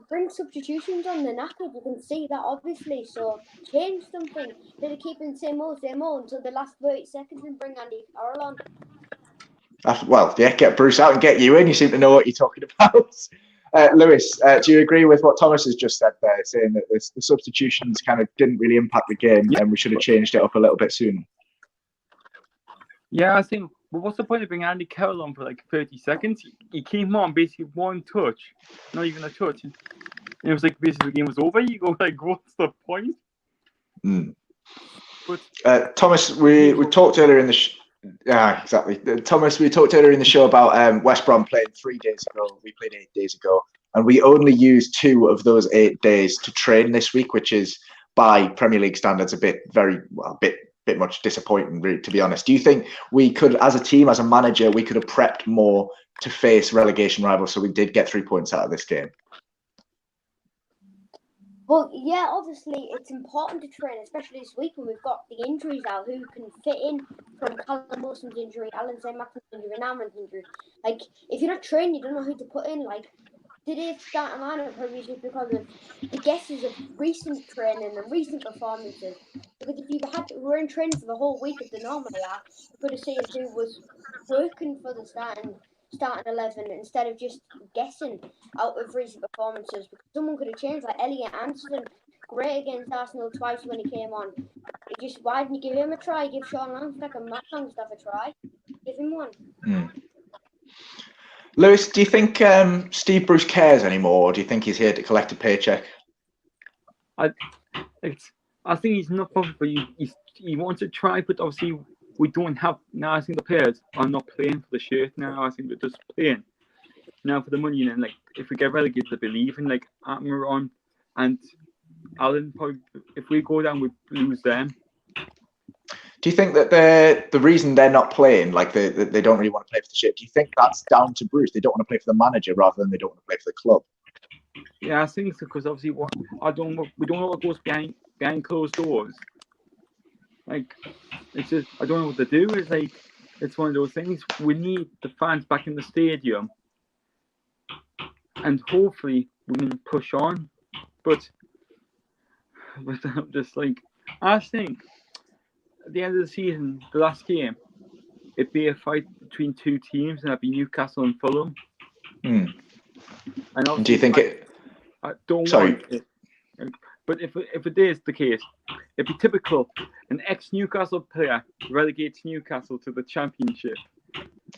bring substitutions on the knackered. You can see that, obviously. So change something. Instead of keeping same old until the last 30 seconds and bring Andy Carroll on. Well, yeah, get Bruce out and get you in. You seem to know what you're talking about. Lewis, do you agree with what Thomas has just said there, saying that the substitutions kind of didn't really impact the game and we should have changed it up a little bit sooner? Yeah, I think. But what's the point of bringing Andy Carroll on for like 30 seconds? He came on basically one touch, not even a touch. And it was like basically the game was over. You go like, what's the point? But Thomas, we talked earlier in the exactly. Thomas, we talked earlier in the show about West Brom playing 3 days ago. We played 8 days ago, and we only used 2 of those 8 days to train this week, which is by Premier League standards a bit much disappointing, really, to be honest. Do you think we could, as a team, as a manager, we could have prepped more to face relegation rivals so we did get 3 points out of this game? Well, yeah, obviously it's important to train, especially this week when we've got the injuries out. Who can fit in from Callum Wilson's injury, Alan saint-maximin's injury, and Aaron's injury? Like, if you're not trained, you don't know who to put in. Like, today's starting lineup probably just because of the guesses of recent training and recent performances. Because if we were in training for the whole week as they normally are, we could have seen who was working for the starting 11 instead of just guessing out of recent performances. Because someone could have changed, like Elliot Anderson, great against Arsenal twice when he came on. Why didn't you give him a try? Give Sean Longstaff and Matt Longstaff a try. Give him one. Lewis, do you think Steve Bruce cares anymore, or do you think he's here to collect a paycheck? I think he's not bothered, but he wants to try, but obviously we don't have now. I think the players are not playing for the shirt now. I think they're just playing now for the money. And like, if we get relegated, they believe in like Atmaron and Alan. Probably, if we go down, we lose them. Do you think that the reason they're not playing, like they don't really want to play for the shirt, do you think that's down to Bruce? They don't want to play for the manager rather than they don't want to play for the club? Yeah, I think so, because obviously we don't know what goes behind closed doors. Like, it's just, I don't know what to do. It's like, it's one of those things. We need the fans back in the stadium, and hopefully we can push on. But I'm just like, I think at the end of the season, the last game, it'd be a fight between 2 teams, and that'd be Newcastle and Fulham. And do you think I don't want it. But if it is the case, it'd be typical. An ex-Newcastle player relegates Newcastle to the Championship.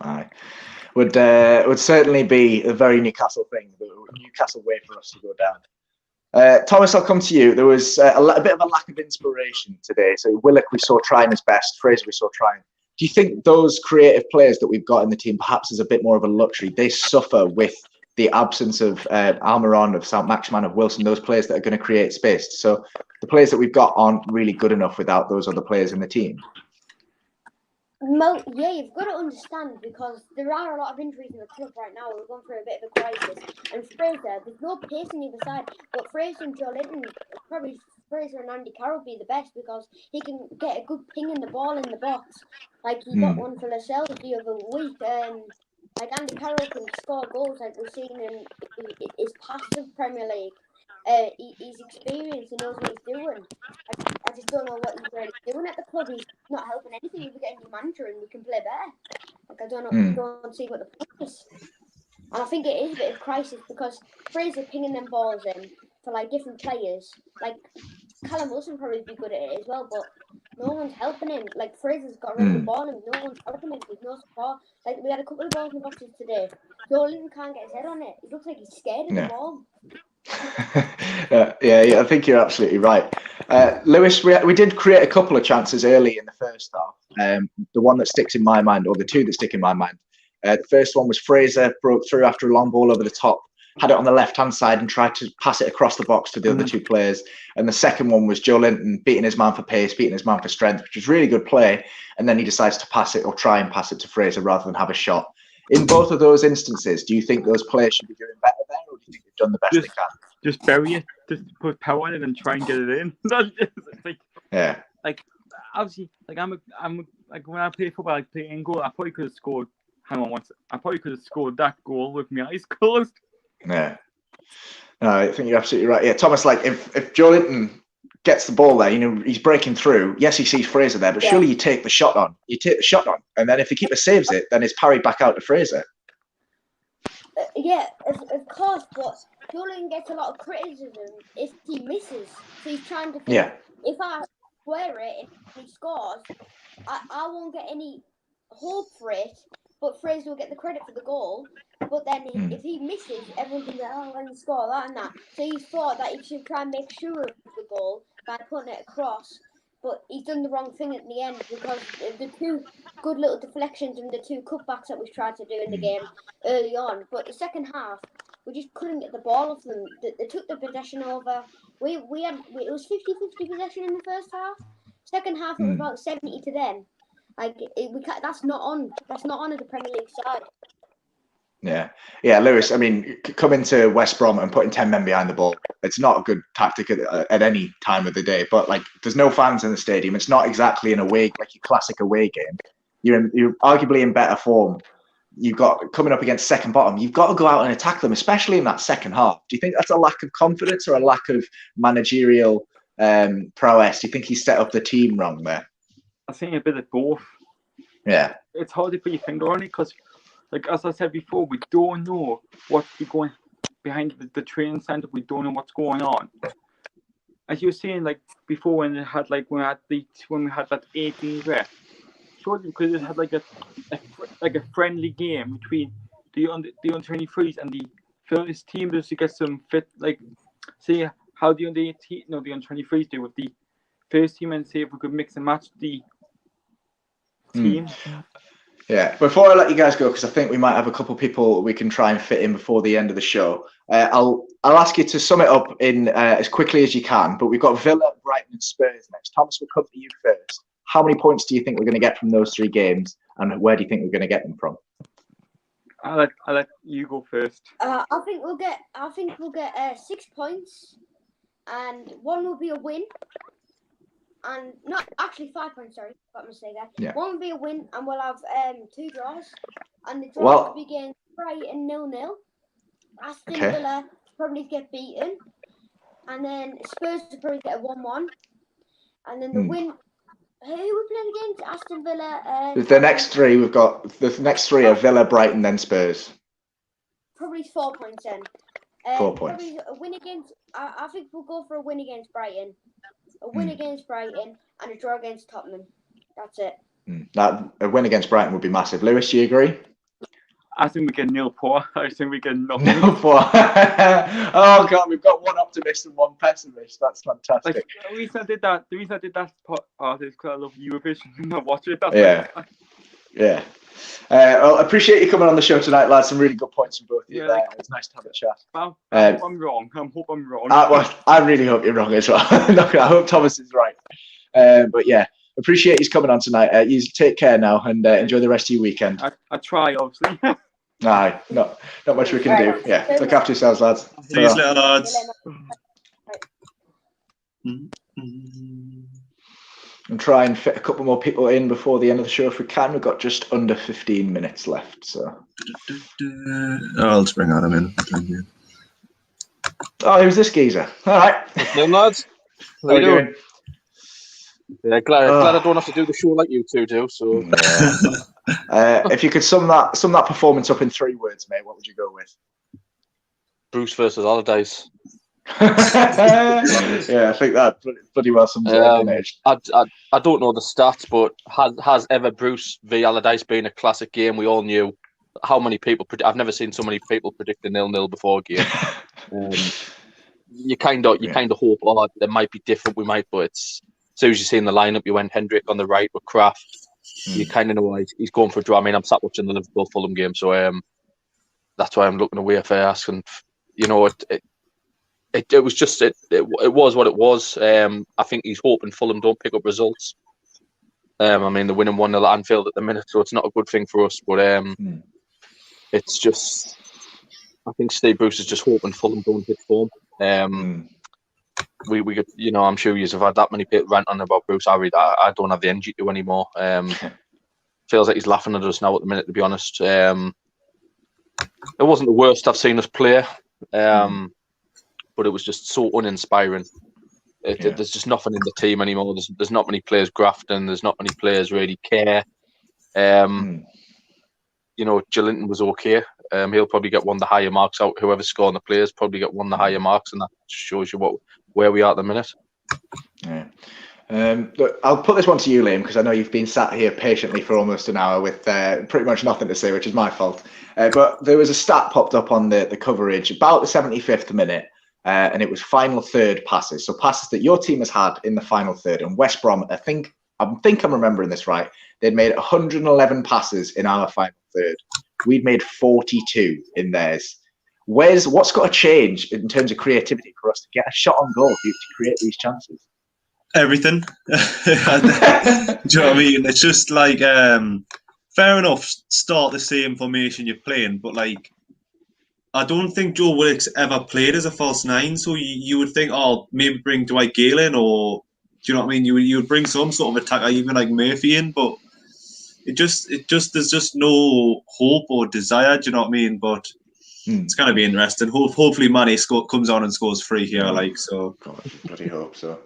Aye. Would certainly be a very Newcastle thing, the Newcastle way for us to go down. Thomas, I'll come to you. There was a bit of a lack of inspiration today. So Willock we saw trying his best, Fraser we saw trying. Do you think those creative players that we've got in the team, perhaps is a bit more of a luxury? They suffer with the absence of Almiron, of Saint-Maximin, of Wilson, those players that are going to create space. So the players that we've got aren't really good enough without those other players in the team. Yeah, you've got to understand, because there are a lot of injuries in the club right now. We're going through a bit of a crisis. And Fraser, there's no pace on either side. But Fraser and Joe Linton, probably Fraser and Andy Carroll be the best, because he can get a good ping in the ball in the box. Like he got one for Lascelles the other week. Like Andy Carroll can score goals like we've seen in his past of Premier League. He's experienced and knows what he's doing. I just don't know what he's really doing at the club. He's not helping anything. If we get a new manager and we can play better, like I don't know, don't see what the point is. And I think it is a bit of crisis, because Fraser pinging them balls in for like different players. Like Callum Wilson probably be good at it as well, but no one's helping him. Like Fraser's got rid of the ball and no one's helping him. There's no support. Like we had a couple of balls in the boxes today. Joe Linton can't get his head on it. It looks like he's scared of the ball. Yeah, I think you're absolutely right. Lewis, we did create a couple of chances early in the first half. The one that sticks in my mind, or the two that stick in my mind. The first one was Fraser broke through after a long ball over the top, had it on the left-hand side and tried to pass it across the box to the other two players. And the second one was Joe Linton beating his man for pace, beating his man for strength, which was really good play. And then he decides to pass it, or try and pass it to Fraser rather than have a shot. In both of those instances, do you think those players should be doing better there, or do you think they've done the best they can? Just bury it, just put power in it and try and get it in. Yeah. Like obviously, like I'm like when I play football, I play in goal. I probably could have scored. Hang on once. I probably could have scored that goal with my eyes closed. Yeah. No, I think you're absolutely right. Yeah, Thomas. Like if Joe Linton gets the ball there, he's breaking through. Yes, he sees Fraser there, but surely you take the shot on. And then if the keeper saves it, then it's parried back out to Fraser. Yeah, of course, but Joe Linton gets a lot of criticism if he misses. So he's trying to think, if I square it and he scores, I won't get any hope for it, but Fraser will get the credit for the goal. But then if he misses, everyone can go, oh, when he score that and that. So he thought that he should try and make sure of the goal by putting it across. But he's done the wrong thing at the end, because the two good little deflections and the two cutbacks that we tried to do in the game early on. But the second half, we just couldn't get the ball off them. They took the possession over. It was 50-50 possession in the first half. Second half, it was about 70 to them. Like that's not on at the Premier League side. Yeah, Lewis. I mean, coming to West Brom and putting 10 men behind the ball, it's not a good tactic at any time of the day. But like, there's no fans in the stadium. It's not exactly an away, like your classic away game. You're arguably in better form. You've got coming up against second bottom. You've got to go out and attack them, especially in that second half. Do you think that's a lack of confidence or a lack of managerial prowess? Do you think he set up the team wrong there? I think a bit of both. Yeah, it's hard to put your finger on it, because, like as I said before, we don't know what's going behind the training centre. We don't know what's going on. As you were saying, like before, when we had that 18 ref, shortly because it had like a friendly game between the under 23s and the first team, just to get some fit, like see how the under 23s do with the first team, and see if we could mix and match the team. Yeah, before I let you guys go, because I think we might have a couple of people we can try and fit in before the end of the show, I'll ask you to sum it up in as quickly as you can, but we've got Villa, Brighton and Spurs next. Thomas, we'll come to you first. How many points do you think we're going to get from those three games, and where do you think we're going to get them from? I'll let you go first. I think we'll get 6 points, and one will be a win. And not actually 5 points, sorry, got a mistake there. Yeah. One will be a win, and we'll have 2 draws. And the draw will be against Brighton 0-0. Aston Villa probably get beaten. And then Spurs will probably get a 1-1. And then the win. Who are we playing against? Aston Villa. The next three are Villa, Brighton, then Spurs. Probably 4 points then. 4 points. Probably a win against. I think we'll go for a win against Brighton. A win against Brighton and a draw against Tottenham. That's it. That a win against Brighton would be massive. Lewis, do you agree? I think we get 0-4. I think we get nothing. 0-4. Oh God, we've got one optimist and one pessimist. That's fantastic. Like, the reason I did that is because I love Eurovision and I watch it. Yeah. Well, I appreciate you coming on the show tonight, lads. Some really good points from both of you there. It was nice to have a chat. Well, I hope I'm wrong. I hope I'm wrong. I really hope you're wrong as well. I hope Thomas is right. But yeah, appreciate you coming on tonight. You take care now and enjoy the rest of your weekend. I try, obviously. Aye, not much we can do. Yeah, look after yourselves, lads. See you later, lads. And try and fit a couple more people in before the end of the show if we can. We've got just under 15 minutes left. So I'll just bring Adam in. Oh, who's this geezer? All right. Afternoon, lads. How you doing? Yeah, glad I don't have to do the show like you two do. So, if you could sum that performance up in 3 words, mate, what would you go with? Bruce versus Allardyce. Yeah, I think that bloody well sums it up. I don't know the stats, but has ever Bruce v Allardyce been a classic game? We all knew how many people. I've never seen so many people predict a 0-0 before a game. You kind of hope, there might be different. We might, but it's as soon as you see in the lineup, you went Hendrick on the right with Kraft. You kind of know he's going for a draw. I mean, I'm sat watching the Liverpool Fulham game, so that's why I'm looking away for asking. You know, it was just it was what it was. I think he's hoping Fulham don't pick up results. I mean, they're winning 1-0 at Anfield at the minute, so it's not a good thing for us. But it's just, I think Steve Bruce is just hoping Fulham don't hit form. We could, you know, I'm sure you have had that many people rant on about Bruce. I don't have the energy to anymore. Feels like he's laughing at us now at the minute, to be honest. It wasn't the worst I've seen us play. But it was just so uninspiring. There's just nothing in the team anymore. There's not many players grafting. There's not many players really care. You know, Jolinton was okay. He'll probably get one of the higher marks out. Whoever's scoring the players probably get one of the higher marks, and that shows you where we are at the minute. Yeah. Look, I'll put this one to you, Liam, because I know you've been sat here patiently for almost an hour with pretty much nothing to say, which is my fault. But there was a stat popped up on the coverage about the 75th minute. And it was final third passes. So passes that your team has had in the final third. And West Brom, I think I'm remembering this right. They'd made 111 passes in our final third. We'd made 42 in theirs. What's got to change in terms of creativity for us to get a shot on goal to create these chances? Everything. Do you know what I mean? It's just like, fair enough, start the same formation you're playing, but like, I don't think Joe Willock's ever played as a false 9, so you would think, maybe bring Dwight Gale in, or do you know what I mean? You would bring some sort of attacker, even like Murphy in, but it just there's just no hope or desire. Do you know what I mean? But it's going to be interesting. Hopefully, Mane comes on and scores 3 here, God, bloody hope so.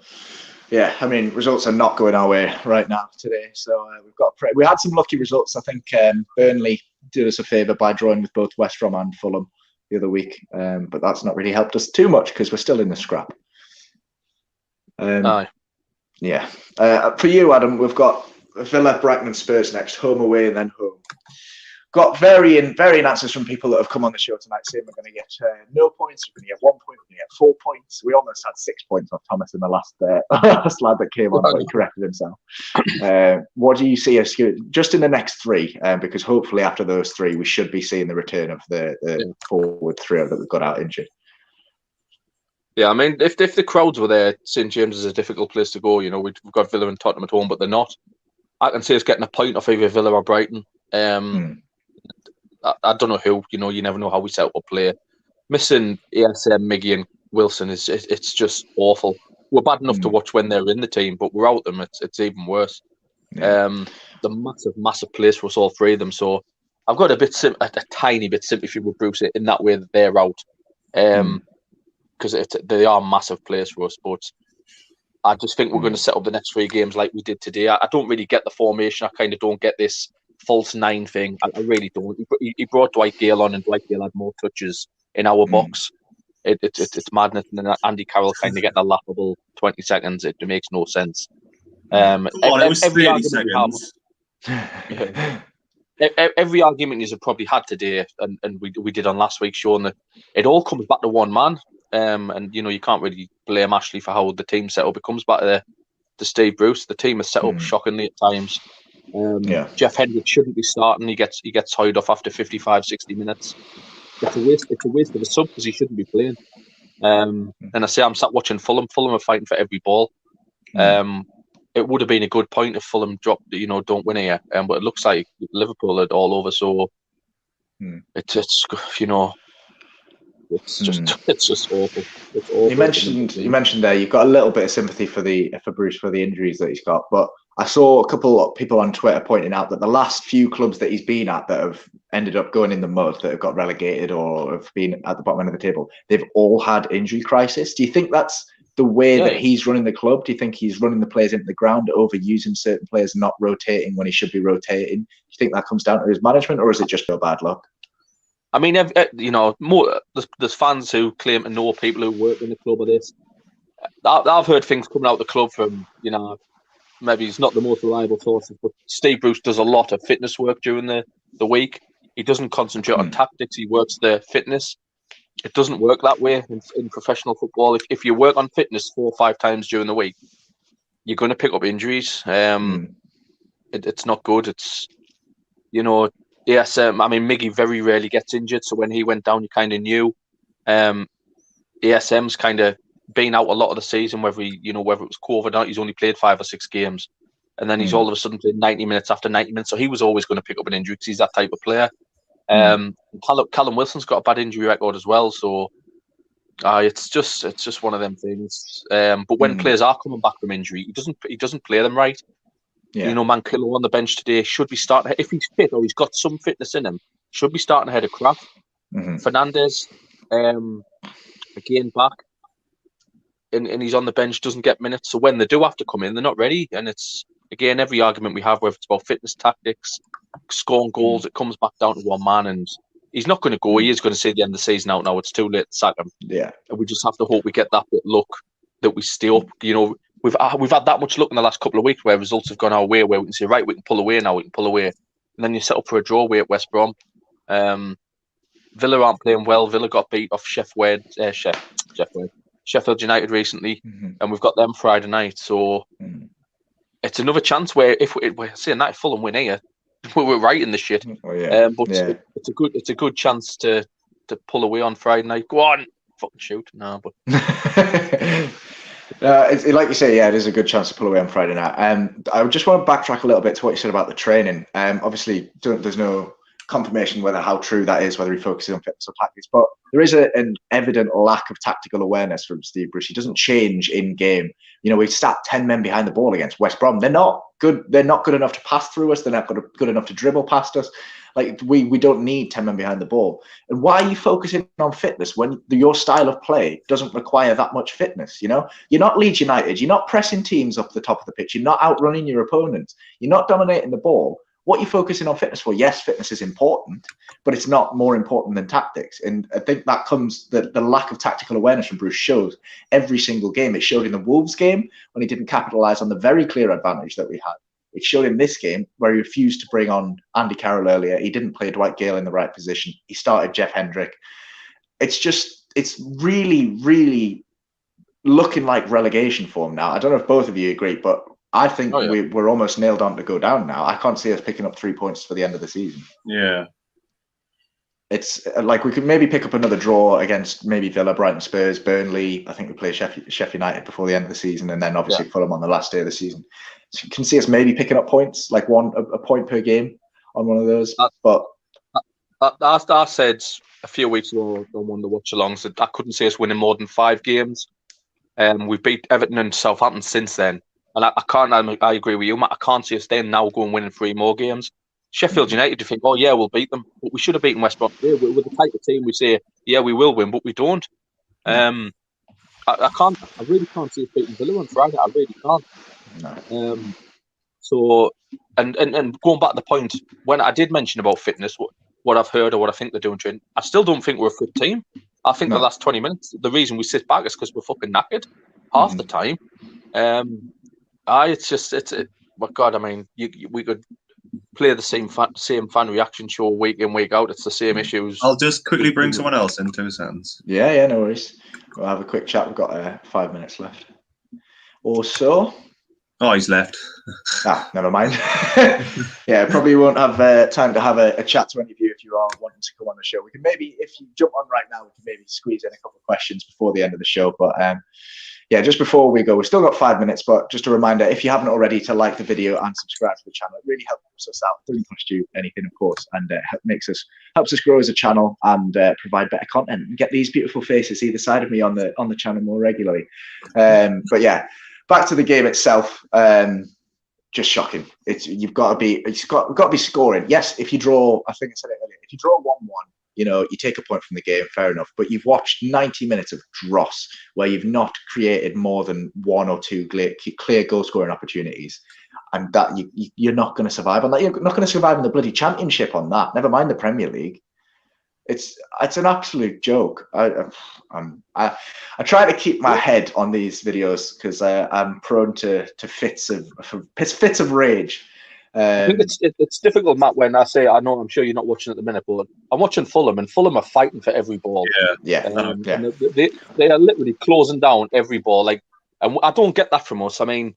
Yeah, I mean, results are not going our way right now today. So we had some lucky results. I think Burnley did us a favour by drawing with both West Brom and Fulham the other week, but that's not really helped us too much because we're still in the scrap. Yeah. For you, Adam, we've got Villa, Brighton and Spurs next, home, away and then home. Got varying answers from people that have come on the show tonight saying we're going to get 0 points, we're going to get 1 point, we're going to get 4 points. We almost had 6 points off Thomas in the last lad that came on, but he corrected himself. What do you see us just in the next 3? Because hopefully after those 3, we should be seeing the return of the forward trio that we've got out injured. Yeah, I mean, if the crowds were there, St James is a difficult place to go. You know, we've got Villa and Tottenham at home, but they're not. I can see us getting a point off either Villa or Brighton. I don't know who. You know, you never know how we set up a player. Missing ASM, Miggy and Wilson it's just awful. We're bad enough to watch when they're in the team, but without them, it's even worse. The massive place for us, all 3 of them. So I've got a tiny bit sympathy with Bruce in that way that they're out, because they are massive players for us. But I just think we're going to set up the next 3 games like we did today. I don't really get the formation. I kind of don't get this false 9 thing. I really don't. He brought Dwight Gale on, and Dwight Gale had more touches in our box. It's madness. And then Andy Carroll kind of getting a laughable 20 seconds. It makes no sense. It was 30 seconds. Every argument you've probably had today, and we did on last week, showing that it all comes back to one man. And you can't really blame Ashley for how the team set up. It comes back to Steve Bruce. The team is set up shockingly at times. Jeff Hendrick shouldn't be starting. He gets tied off after 55, 60 minutes. It's a waste of a sub because he shouldn't be playing. And I say I'm sat watching Fulham. Fulham are fighting for every ball. It would have been a good point if Fulham dropped, don't win here. But it looks like Liverpool are all over. So it's just awful. It's awful. You mentioned there you've got a little bit of sympathy for Bruce for the injuries that he's got, but I saw a couple of people on Twitter pointing out that the last few clubs that he's been at that have ended up going in the mud, that have got relegated or have been at the bottom end of the table, they've all had injury crisis. Do you think that's the way that he's running the club? Do you think he's running the players into the ground, overusing certain players, not rotating when he should be rotating? Do you think that comes down to his management, or is it just bad luck? I mean, there's fans who claim to know people who work in the club of this. I've heard things coming out of the club from, maybe he's not the most reliable sources, but Steve Bruce does a lot of fitness work during the week. He doesn't concentrate on tactics. He works the fitness. It doesn't work that way in professional football. If you work on fitness 4 or 5 times during the week, you're going to pick up injuries. It's not good. It's, ASM, I mean, Miggy very rarely gets injured, so when he went down, you kind of knew. ASM's kind of been out a lot of the season, whether it was COVID or not. He's only played 5 or 6 games, and then he's all of a sudden played 90 minutes after 90 minutes, so he was always going to pick up an injury because he's that type of player. Callum Wilson's got a bad injury record as well, so it's just one of them things. But when players are coming back from injury, he doesn't play them right. Mankillo on the bench today should be starting, if he's fit or he's got some fitness in him, should be starting ahead of Kraft. Fernandez, again back, and he's on the bench, doesn't get minutes. So when they do have to come in, they're not ready. And it's, again, every argument we have, whether it's about fitness, tactics, scoring goals, it comes back down to one man. And he's not going to go. He is going to say the end of the season out now. It's too late to sack him. Yeah. And we just have to hope we get that bit of luck, that we stay up. We've had that much luck in the last couple of weeks where results have gone our way, where we can say, right, we can pull away now, And then you set up for a draw away at West Brom. Villa aren't playing well. Villa got beat off Sheffield United recently, and we've got them Friday night. So it's another chance where if we're saying that if Fulham win here, we're right in the shit. It's a good chance to pull away on Friday night. Go on, fucking shoot. No, but like you say, it is a good chance to pull away on Friday night. I just want to backtrack a little bit to what you said about the training. Obviously, there's no confirmation whether how true that is, whether he focuses on fitness or tactics, but there is an evident lack of tactical awareness from Steve Bruce. He doesn't change in game. We sat 10 men behind the ball against West Brom. They're not good. They're not good enough to pass through us. They're not good enough to dribble past us. Like we don't need 10 men behind the ball. And why are you focusing on fitness when your style of play doesn't require that much fitness? You're not Leeds United. You're not pressing teams up the top of the pitch. You're not outrunning your opponents. You're not dominating the ball. What are you focusing on fitness for? Yes, fitness is important, but it's not more important than tactics. And I think that comes, the lack of tactical awareness from Bruce shows every single game. It showed in the Wolves game when he didn't capitalise on the very clear advantage that we had. It showed in this game where he refused to bring on Andy Carroll earlier. He didn't play Dwight Gale in the right position. He started Jeff Hendrick. It's really, really looking like relegation form now. I don't know if both of you agree, but I think we're almost nailed on to go down now. I can't see us picking up 3 points for the end of the season. Yeah. It's like we could maybe pick up another draw against maybe Villa, Brighton, Spurs, Burnley. I think we play Sheffield United before the end of the season, and then obviously Fulham on the last day of the season. So you can see us maybe picking up points, like a point per game on one of those. But I said a few weeks ago on one of the watch-alongs that I couldn't see us winning more than 5 games. We've beat Everton and Southampton since then. And I agree with you, Matt. I can't see us then now going winning 3 more games. Sheffield United, you think, we'll beat them. But we should have beaten West Brom. We're the type of team we say, we will win, but we don't. I really can't see us beating Villa on Friday. I really can't. No. So, and going back to the point, when I did mention about fitness, what I've heard or what I think they're doing training, I still don't think we're a fit team. I think the last 20 minutes, the reason we sit back is because we're fucking knackered half the time. God, I mean, we could play the same fan reaction show week in, week out. It's the same issues. I'll just quickly bring someone else in 2 seconds. Yeah, no worries. We'll have a quick chat. We've got 5 minutes left. Also, oh, he's left. Never mind. Yeah, probably won't have time to have a chat to any of you if you are wanting to come on the show. We can maybe, if you jump on right now, we can maybe squeeze in a couple of questions before the end of the show. But yeah, just before we go, we've still got 5 minutes, but just a reminder, if you haven't already, to like the video and subscribe to the channel. It really helps us out. It doesn't cost you anything, of course, and helps us grow as a channel and provide better content and get these beautiful faces either side of me on the channel more regularly. But yeah, back to the game itself. Just shocking. We've got to be scoring. Yes, if you draw, I think I said it earlier, if you draw 1-1, you take a point from the game, fair enough. But you've watched 90 minutes of dross where you've not created more than 1 or 2 clear goal scoring opportunities, and that you're not going to survive on that. You're not going to survive in the bloody Championship on that. Never mind the Premier League. It's an absolute joke. I try to keep my head on these videos because I'm prone to fits of rage. I think it's difficult, Matt, when I say, I'm sure you're not watching at the minute, but I'm watching Fulham, and Fulham are fighting for every ball. Yeah. And they are literally closing down every ball. And I don't get that from us. I mean,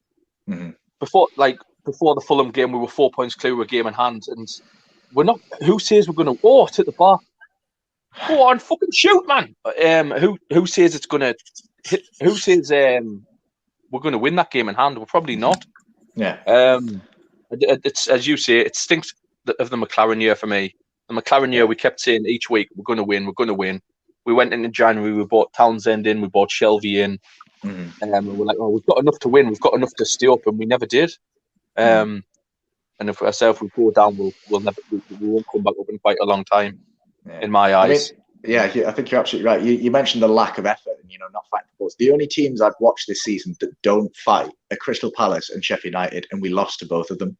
before the Fulham game, we were 4 points clear with a game in hand, and we're not. Who says we're going to? It's at the bar. Go on, fucking shoot, man! Who says it's going to hit? Who says we're going to win that game in hand? We're probably not. Yeah. It's, as you say, it stinks of the McLaren year for me. The McLaren year, we kept saying each week, we're going to win, we're going to win. We went into January, we bought Townsend in, we bought Shelby in, and we were like, we've got enough to win, we've got enough to stay up, and we never did. And if we go down, we won't come back up in quite a long time, in my eyes. I think you're absolutely right. You mentioned the lack of effort and not fighting for goals. The only teams I've watched this season that don't fight are Crystal Palace and Sheffield United, and we lost to both of them.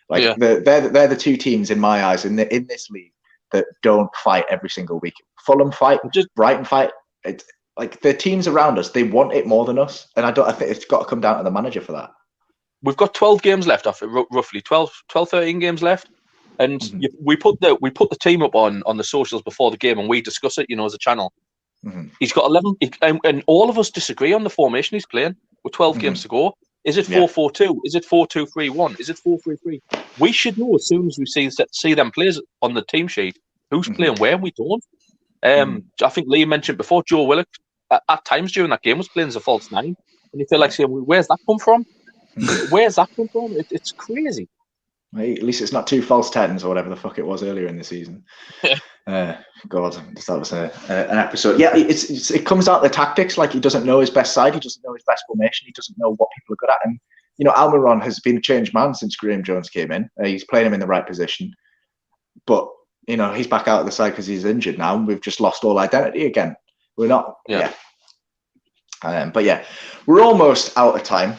They're the two teams in my eyes in this league that don't fight every single week. Fulham fight, just Brighton fight. It's like the teams around us, they want it more than us, and I think it's got to come down to the manager for that. We've got 12 games left, after roughly 13 games left. And we put the team up on the socials before the game, and we discuss it, as a channel. He's got 11, and all of us disagree on the formation he's playing with 12 games to go. Is it 4-4-2? Is it 4-2-3-1? Is it 4-3-3? We should know as soon as we see them players on the team sheet who's playing where, and we don't. I think Lee mentioned before, Joe Willock at times during that game was playing as a false 9, and you feel like saying, where's that come from? Where's that come from? It's crazy. At least it's not 2 false 10s or whatever the fuck it was earlier in the season. God, that was an episode. Yeah, it comes out the tactics. Like, he doesn't know his best side. He doesn't know his best formation. He doesn't know what people are good at. And, Almiron has been a changed man since Graham Jones came in. He's playing him in the right position. But, he's back out of the side because he's injured now. And we've just lost all identity again. We're not. Yeah. But yeah, we're almost out of time.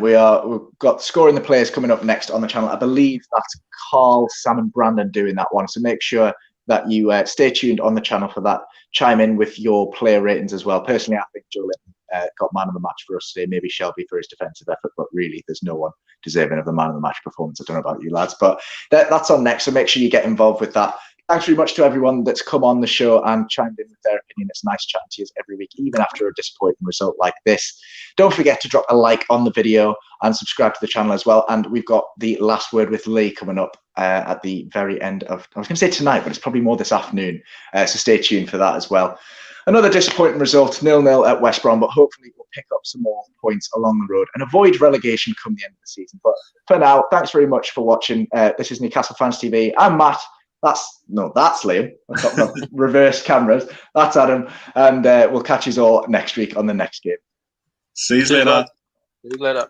We've got Scoring the Players coming up next on the channel. I believe that's Carl, Sam and Brandon doing that one. So make sure that you stay tuned on the channel for that. Chime in with your player ratings as well. Personally, I think Joe Linton got man of the match for us today. Maybe Shelby for his defensive effort, but really there's no one deserving of the man of the match performance. I don't know about you lads, but that's on next. So make sure you get involved with that. Thanks very much to everyone that's come on the show and chimed in with their opinion. It's nice chatting to you every week, even after a disappointing result like this. Don't forget to drop a like on the video and subscribe to the channel as well. And we've got the last word with Lee coming up at the very end of, I was going to say tonight, but it's probably more this afternoon. So stay tuned for that as well. Another disappointing result, 0-0 at West Brom, but hopefully we'll pick up some more points along the road and avoid relegation come the end of the season. But for now, thanks very much for watching. This is Newcastle Fans TV. I'm Matt. That's Liam. I've got the reverse cameras. That's Adam. And we'll catch you all next week on the next game. See you later. See you later.